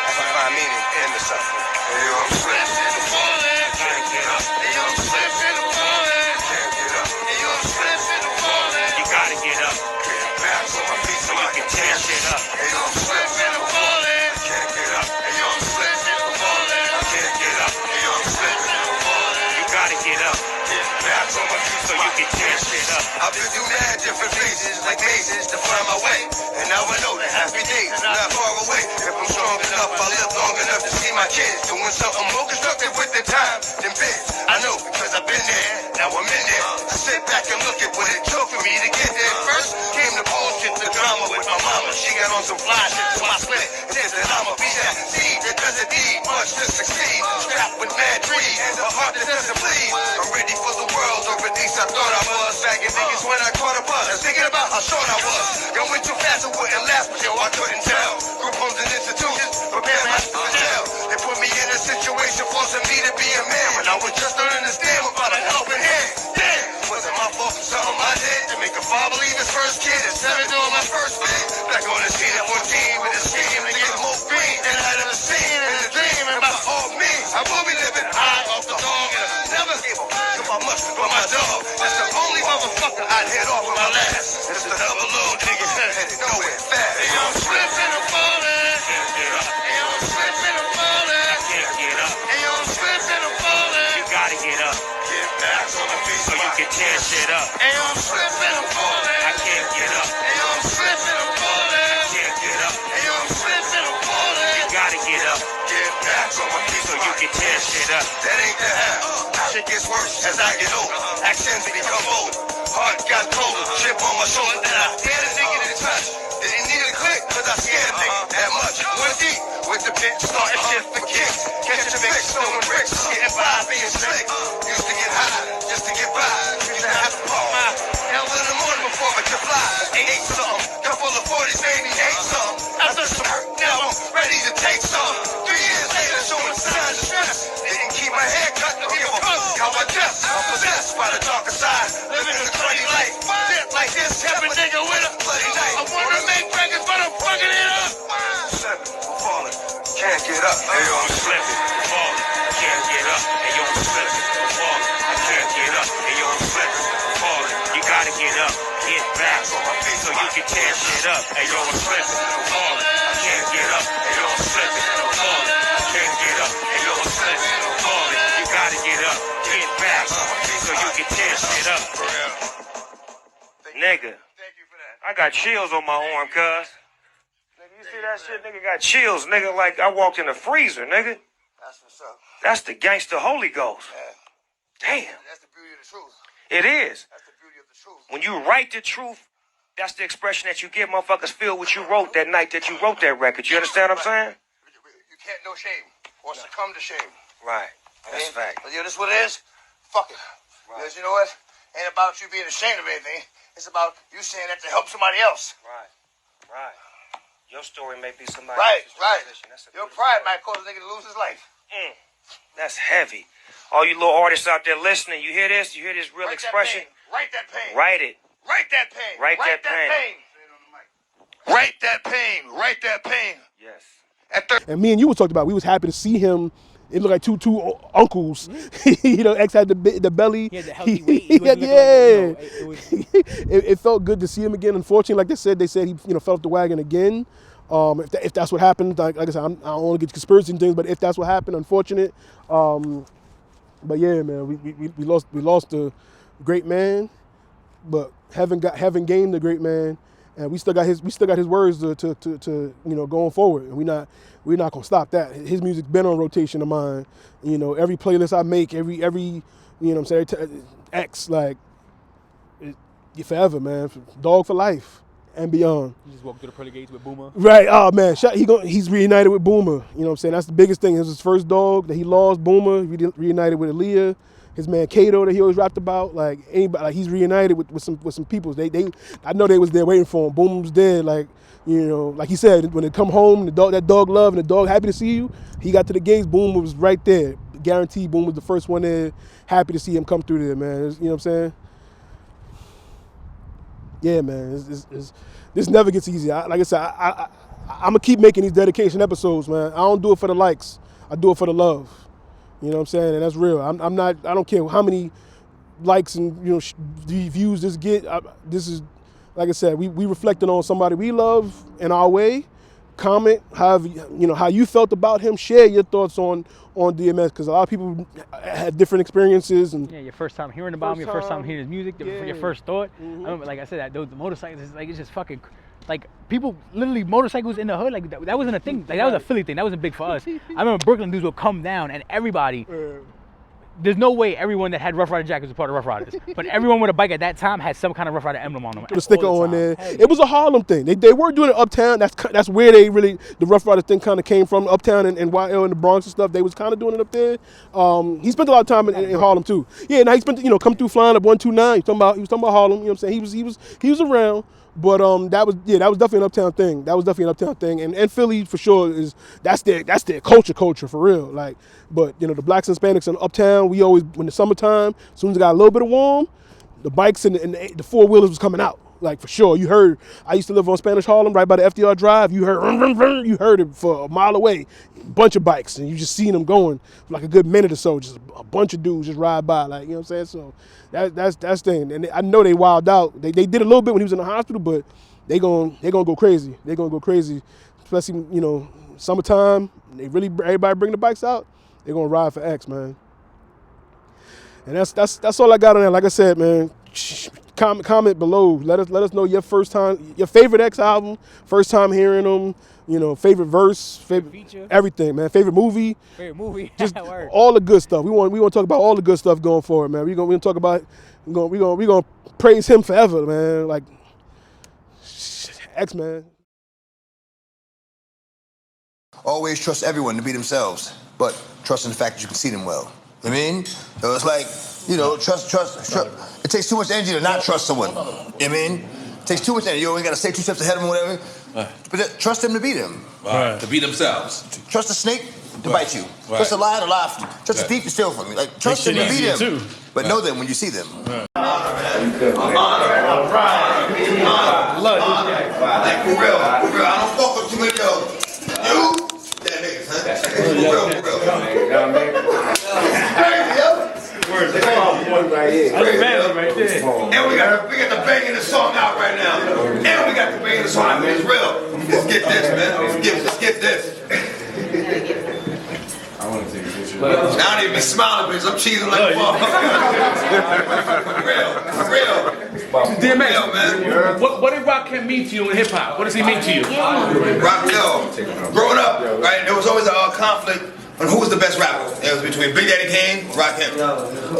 I can find meaning in the supper. Hey, yo, I'm slipping and falling. Can't get up. Hey, yo, I'm slipping and falling. Can't get up. Hey, yo, I'm slipping and falling. You got to get up. Get back on my feet so I can tear shit up. Hey, yo, I'm slipping and falling. Can't get up. Hey, yo, I'm slipping and falling. Can't get up. Hey, yo, I'm slipping and falling. You got to get up. Get back on my feet so you can tear shit up. I've been through mad different phases, like mazes, to find my way. And now I know that happy days are not far away. If I'm strong enough, I live long enough to see my kids doing something more constructive with their time than Beatz. I know because I've been there, now I'm in there. I sit back and look at what it took for me to get there. First came the bullshit, the drama with my mama. She got on some fly shit to my split. Says that I'ma be that seed that doesn't need much to succeed. Strapped with mad trees, a heart that doesn't bleed. I'm ready for the world, over things I thought I was. Sagging niggas when I caught a buzz. Thinking about how short I was. Going too fast, it wouldn't last, but yo, I couldn't tell. Group homes and institutions, prepare my for jail. They put me in a situation forcing me to be a man. When I was just learning to stand without a helping hand. Damn, wasn't my fault, something I did to make a father leave his first kid at 7 doing my first bid. Back on the scene at 14 with a scheme to get more green than I'd ever seen in a dream about all me. I will be living high off the dog and I never gave a fuck about much for my dog. That's the only motherfucker I'd hit off with my last. It's the double low nigga headed nowhere fast. Hey, yo, I'm slipping and falling. Can't get up. Hey, yo, I'm slipping and falling. I can't get up. Hey, yo, I'm slipping and falling. You got to get up. Get back on my feet so you can tear shit up. Hey, yo, I'm slipping and falling. I can't get up. Hey, yo, I'm slipping and falling. I can't get up. Hey, yo, I'm slipping and falling. You got to get up. Get back on my feet so you can tear shit up. That ain't the half. Shit gets worse as I get older. Actions become bolder. Heart got colder. Chip on my shoulder that I dared a nigga to touch. Didn't need a click, cause I scared a nigga that much. Went deep with the bitch, starting shit for kicks. Catch a fix, throwing bricks, getting by, being slick. Used to get high, just to get by. Used to have to pump my hell in the morning before I could fly. Ate something, couple of 40s, maybe ate something. After some hurt, now I'm ready to take some. 3 years later, showing signs of stress. Didn't keep my hair cut, don't give a fuck how I dress. I'm possessed by the darker side, living a cruddy life. Fit like this, every nigga with a bloody knife. I wanna make records, but I'm fucking it up. Slipping, I'm falling, can't get up. Hey, yo, I'm slipping, I'm falling. Can't get up. Hey, yo, I'm slipping, I'm falling. I can't get up. Hey, yo, I'm slipping, I'm falling. You gotta get up, get back on my feet so you can tear shit up. Hey, yo, I'm slipping, I'm falling. I can't get up. Hey, yo, I'm slipping, I'm falling. I can't get up. Hey, yo, I'm slipping, I'm falling. You gotta get up, get back on my feet so you can tear shit up. Nigga, I got chills on my arm, cuz. Nigga, you see that shit? Nigga got chills, nigga, like I walked in a freezer, nigga. That's what's up. That's the gangster Holy Ghost. Damn. That's the beauty of the truth. It is. That's the beauty of the truth. When you write the truth, that's the expression that you give motherfuckers feel what you wrote that night that you wrote that record. You understand what I'm saying? You can't know shame or succumb to shame. Right. That's fact. But yo, this is what it is. Fuck it. Right. Because you know what? Ain't about you being ashamed of anything. It's about you saying that to help somebody else. Right. Right. Your story may be somebody Right, else's right. transition. That's Your pride might cause a nigga to lose his life. That's heavy. All you little artists out there listening, you hear this? You hear this real expression? Write that pain. Write it. Write that pain. Write that pain. Write that pain. Write that pain. Yes. And me and you were talking about, we was happy to see him. It looked like two uncles. You know, X had the belly. He had the healthy weight. He wasn't looking like, it felt good to see him again. Unfortunately, like they said he fell off the wagon again. If that's what happened, like I said, I don't want to get conspiracy and things, but if that's what happened, unfortunate. But yeah, man, we lost a great man, but haven't gained a great man. and we still got his words to going forward, and we're not gonna stop that. His music's been on rotation of mine. Every playlist I make, every what I'm saying, X, like, forever, man. Dog for life and beyond. You just walked through the pearly gates with Boomer. Right. Oh man, he's reunited with Boomer. You know what I'm saying? That's the biggest thing. It was his first dog that he lost. Boomer reunited with Aaliyah. His man Kato that he always rapped about. Like anybody, like he's reunited with some people. I know they was there waiting for him. Boomer was there. Like like he said, when they come home, that dog love and the dog happy to see you. He got to the gates. Boomer was right there. Guaranteed, Boomer was the first one there. Happy to see him come through there, man. You know what I'm saying? Yeah, man. This never gets easy. Like I said, I'm gonna keep making these dedication episodes, man. I don't do it for the likes. I do it for the love. You know what I'm saying? And that's real. I don't care how many likes and views this get. This is, like I said, we reflecting on somebody we love in our way. Comment how you felt about him. Share your thoughts on DMX, because a lot of people had different experiences. And your first time hearing about him, your first time hearing his music, your first thought. I remember, like I said, the motorcycles, it's just fucking, like, people literally, motorcycles in the hood, like that wasn't a thing. Like, that was a Philly thing. That wasn't big for us. I remember Brooklyn dudes would come down and everybody. There's no way everyone that had Rough Rider jackets was a part of Rough Riders, but everyone with a bike at that time had some kind of Rough Rider emblem on them. The sticker on there. It was a Harlem thing. They were doing it uptown. That's where the Rough Rider thing kind of came from. Uptown and YL and the Bronx and stuff. They was kind of doing it up there. He spent a lot of time in Harlem too. Yeah, now he spent come through flying up 129. He was talking about Harlem. You know what I'm saying? He was around. But that was definitely an uptown thing. And Philly for sure that's their culture for real. Like, but the blacks and Hispanics in uptown, we always, when the summertime, as soon as it got a little bit of warm, the bikes and the four wheelers was coming out. Like, for sure. You heard, I used to live on Spanish Harlem right by the FDR Drive. You heard run, run, run. You heard it for a mile away. A bunch of bikes, and you just seen them going for like a good minute or so. Just a bunch of dudes just ride by, like, you know what I'm saying? So that's thing. And I know they wilded out. They did a little bit when he was in the hospital, but they gonna go crazy. They're gonna go crazy, especially summertime. Everybody bring the bikes out. They're gonna ride for X, man. And that's all I got on that. Like I said, man. Comment below. Let us know your favorite X album, first time hearing them. Favorite verse, favorite feature, everything, man. Favorite movie. Just all the good stuff. We want to talk about all the good stuff going forward, man. We gonna talk about. We gonna praise him forever, man. Like X, man. Always trust everyone to be themselves, but trust in the fact that you can see them well. You know what I mean? So it's like, trust. It takes too much energy to not trust someone. You know what I mean? It takes too much energy. You always got to stay 2 steps ahead of them or whatever. But trust them to beat them. Right. To beat themselves. Trust the snake to bite you. Right. Trust the lion to lie for you. Trust the thief to steal from you. Like, trust them to beat them. Too. But know them when you see them. Right. All right. Like, for real. I don't fuck with too many girls. You? That niggas, huh? For real. That's and we got the bang in the song out right now. And we got the bang in the song out. It's real. Let's get this, man. Let's get this. I want to take a picture. I don't even be smiling, bitch. I'm cheesing like a motherfucker. For real. DMX, man. What did Rakim mean to you in hip hop? What does he mean to you? Rakim, growing up, right, there was always a conflict on who was the best rapper. It was between Big Daddy Kane and Rakim.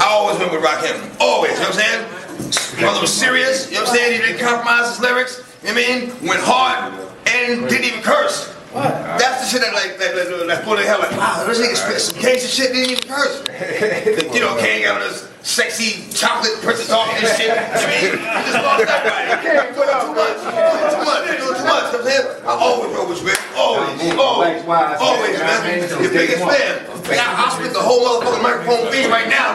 I always went with Rakim. Always, you know what I'm saying? Brother was serious, you know what I'm saying? He didn't compromise his lyrics, you know what I mean? Went hard and didn't even curse. That's the shit that pulled the hell like, wow, this nigga spit some gangster shit, didn't even curse. Kane got on this sexy chocolate princess talking and shit. I mean, he just lost everybody. Too much, you know what I'm saying? I always roll with you, man. Always, man. Your biggest fan. Now, I'll spit the whole motherfucking microphone thing right now.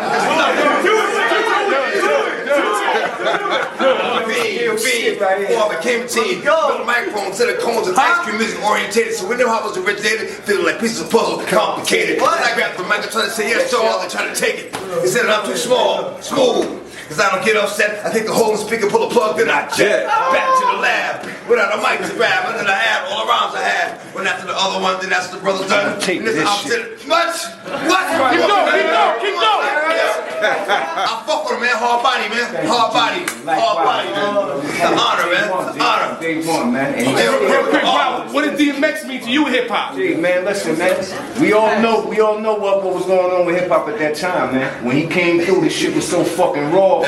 Before I became a teen, built a microphone, set of cones, and ice cream music orientated. So we knew how I was originated, feeling like pieces of puzzle, complicated. When I grabbed the mic, I tried to say yes, so I was trying to take it. He said I'm too small, smooth. Cause I don't get upset, I take the whole speaker, pull a plug, then I jet back to the lab without a mic to grab. And then I had all the rounds I had. Went after the other one, then that's the brother done. Take this shit. What? Keep going. I fuck with him, man. Hard body, man. Hard body. Hard body, man. It's an honor, man. It's an honor. Day one, man. Real quick, Rob, what did DMX mean to you in hip hop? Hey, man, listen, man. We all know what was going on with hip hop at that time, man. When he came through, this shit was so fucking raw.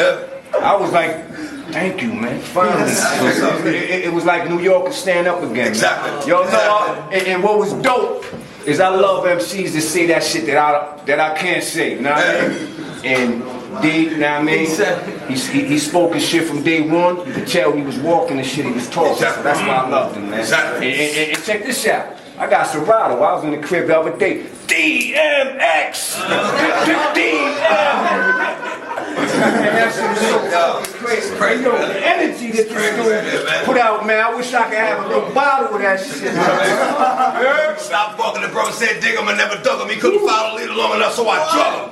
I was like, thank you, man. Finally. It was like New York could stand up again. Exactly. Y'all know, and what was dope is I love MCs that say that shit that I can't say. You know what I mean? And D, you know what I mean? He spoke his shit from day one. You could tell he was walking the shit he was talking. Exactly. That's why I loved him, man. Exactly. And check this out. I got Serato. I was in the crib the other day. DMX! That shit was so crazy. Yo, the energy that this dude put out, man. I wish I could have a little bottle of that shit. Stop fucking the bro. Said dig him and never dug him. He couldn't follow the leader long enough, so I drug him.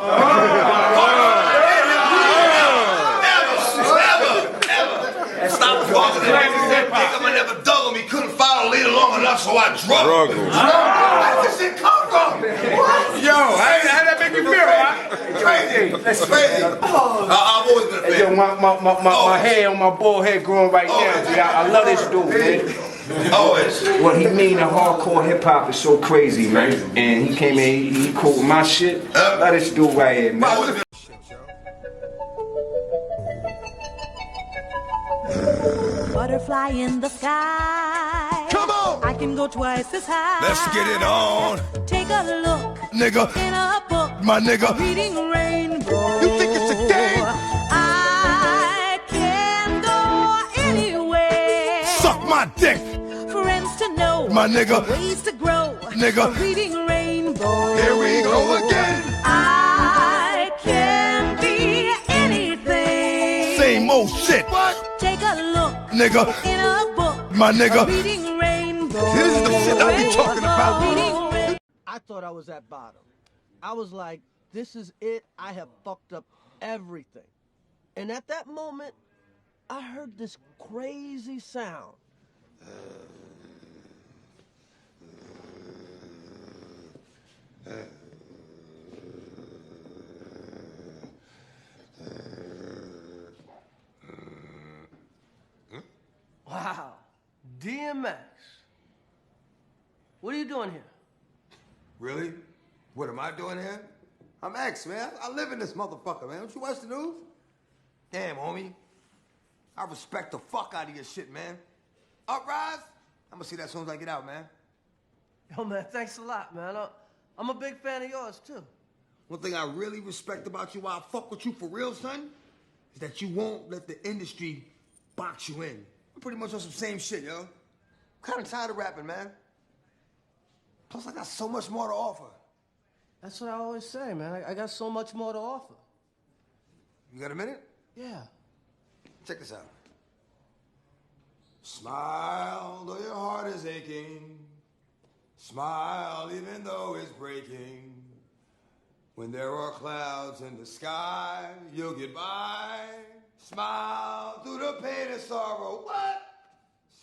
Never. Stop fucking the bro. Said dig him and never dug him. He couldn't follow the leader long enough, so I drug him. Where does this shit come from? What? Yo, how that make you feel, huh? Crazy. That's crazy. I've always been a fan. Yo, my hair on my bald head growing right now, dude. I love this dude, man. Always. What he mean to hardcore hip hop is so crazy, man. And he came in, he cool with my shit. Love this dude right here, man. Butterfly in the sky. Come on! I can go twice as high. Let's get it on. Take a look, nigga. In a book, my nigga. Reading rainbow. You think it's a game? I can go anywhere. Suck my dick. Friends to know, my nigga. Ways to grow, nigga. Reading rainbow. Here we go again. I can be anything. Same old shit. What? Take a look, nigga. In a book, my nigga. Reading rainbow. This is the shit I be talking about. I thought I was at bottom. I was like, this is it. I have fucked up everything. And at that moment, I heard this crazy sound. Wow, DMX. What are you doing here? Really? What am I doing here? I'm X, man. I live in this motherfucker, man. Don't you watch the news? Damn, homie. I respect the fuck out of your shit, man. Uprise? I'm gonna see that as soon as I get out, man. Yo, man, thanks a lot, man. I'm a big fan of yours, too. One thing I really respect about you, why I fuck with you for real, son, is that you won't let the industry box you in. I'm pretty much on some same shit, yo. I'm kind of tired of rapping, man. Plus, I got so much more to offer. That's what I always say, man. I got so much more to offer. You got a minute? Yeah. Check this out. Smile, though your heart is aching. Smile, even though it's breaking. When there are clouds in the sky, you'll get by. Smile through the pain and sorrow. What?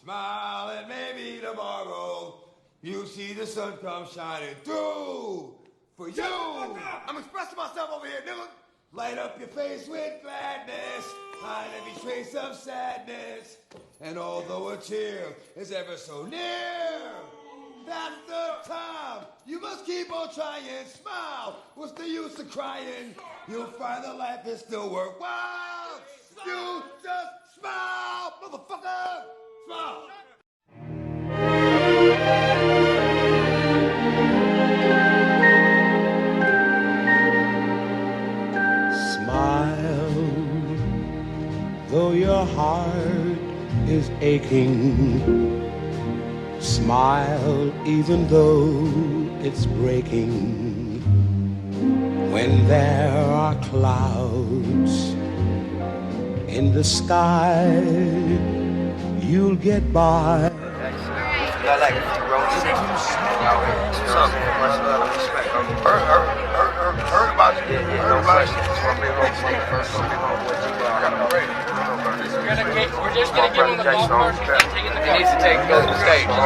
Smile and maybe tomorrow you see the sun come shining through for you. I'm expressing myself over here, nigga. Light up your face with gladness, hide every trace of sadness. And although a tear is ever so near, that's the time. You must keep on trying. Smile. What's the use of crying? You'll find that life is still worthwhile. You just smile, motherfucker. Smile. Smile, though your heart is aching. Smile, even though it's breaking. When there are clouds in the sky, you'll get by. I like it, bro. What's up, man? Much love and respect. Heard about you. Heard about you. We're just gonna give him the ball first. He needs to go to the stage. We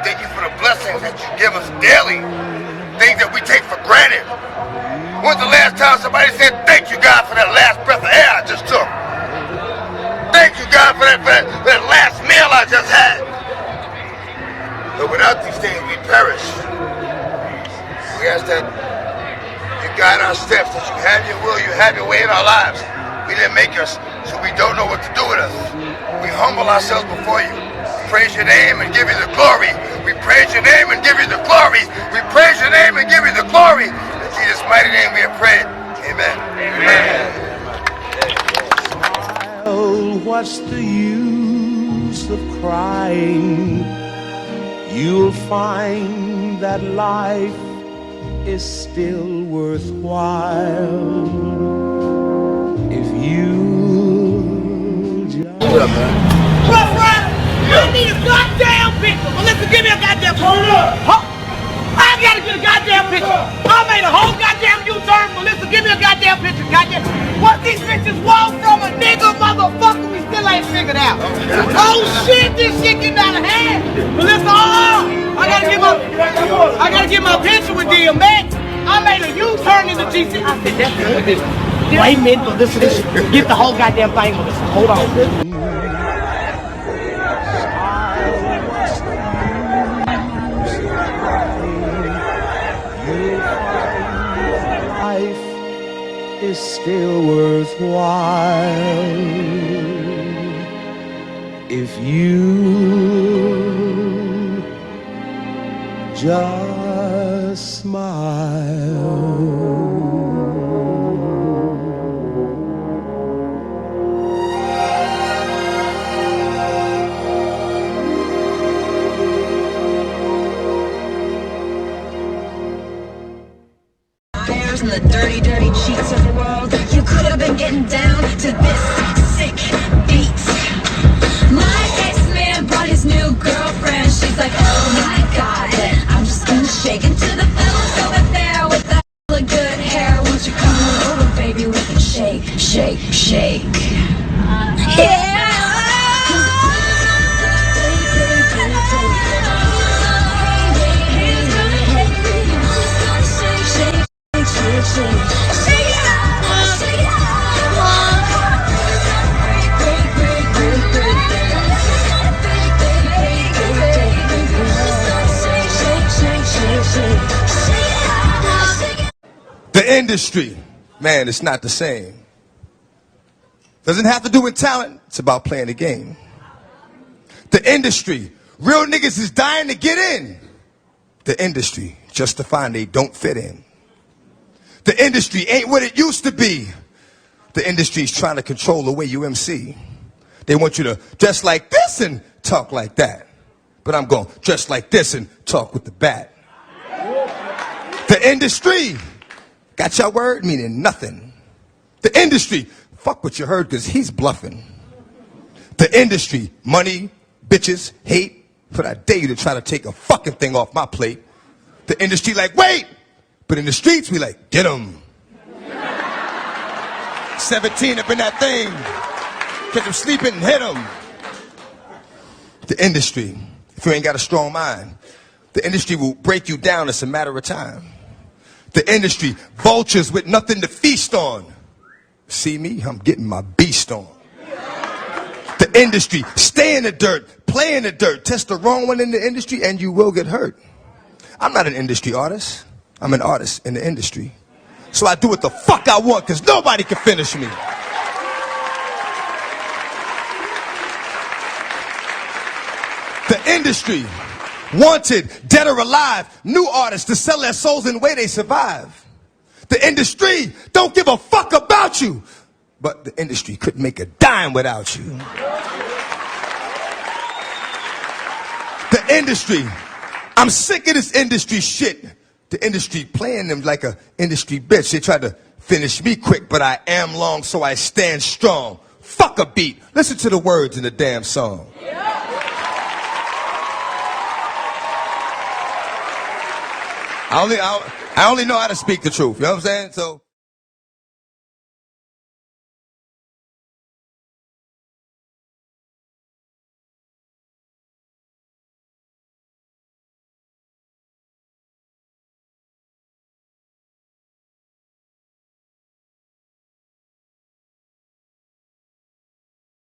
thank you for the blessings that you give us daily. Things that we take for granted. When's the last time somebody said, thank you, God, for that last breath of air I just took? Thank you, God, for that last meal I just had. But without these things, we perish. We ask that you guide our steps, that you have your will, you have your way in our lives. We didn't make us, so we don't know what to do with us. We humble ourselves before you. Praise your name and give you the glory. We praise your name and give you the glory. We praise your name and give you the glory. In Jesus' mighty name we have prayed. Amen. Well, what's the use of crying? You'll find that life is still worthwhile if you just... What up, man? Rough Rider, I need a goddamn picture. Melissa, give me a goddamn picture. Hold up. I gotta get a goddamn picture. I made a whole goddamn U-turn. Melissa, give me a goddamn picture. Goddamn. What these bitches want from a nigga, motherfucker, we still ain't figured out. Oh shit, this shit getting out of hand. Melissa, I gotta get my picture with DMX. I made a U-turn in the GC. I said, that's good. Wait a minute, Melissa, this shit. Get the whole goddamn thing, Melissa. Hold on. Life is still worthwhile if you just smile. And the dirty, dirty cheats of the world. You could have been getting down to this sick beat. My ex-man brought his new girlfriend. She's like, oh my god, I'm just gonna shake into the fellas over there with the hella good hair. Won't you come on over, baby? We can shake, shake, shake. Yeah. The industry, man, it's not the same. Doesn't have to do with talent, it's about playing the game. The industry, real niggas is dying to get in. The industry, just to find they don't fit in. The industry ain't what it used to be. The industry's trying to control the way you MC. They want you to dress like this and talk like that. But I'm going dress like this and talk with the bat. The industry got your word meaning nothing. The industry, fuck what you heard because he's bluffing. The industry, money, bitches, hate, but I dare you to try to take a fucking thing off my plate. The industry like, wait! But in the streets, we like, get 'em. 17 up in that thing. Catch them sleeping and hit them. The industry, if you ain't got a strong mind, the industry will break you down. It's a matter of time. The industry, vultures with nothing to feast on. See me? I'm getting my beast on. The industry, stay in the dirt, play in the dirt. Test the wrong one in the industry and you will get hurt. I'm not an industry artist. I'm an artist in the industry. So I do what the fuck I want because nobody can finish me. The industry, wanted, dead or alive, new artists to sell their souls in the way they survive. The industry don't give a fuck about you, but the industry couldn't make a dime without you. The industry, I'm sick of this industry shit. The industry playing them like a industry bitch. They tried to finish me quick, but I am long, so I stand strong. Fuck a beat. Listen to the words in the damn song. I only know how to speak the truth. You know what I'm saying? So.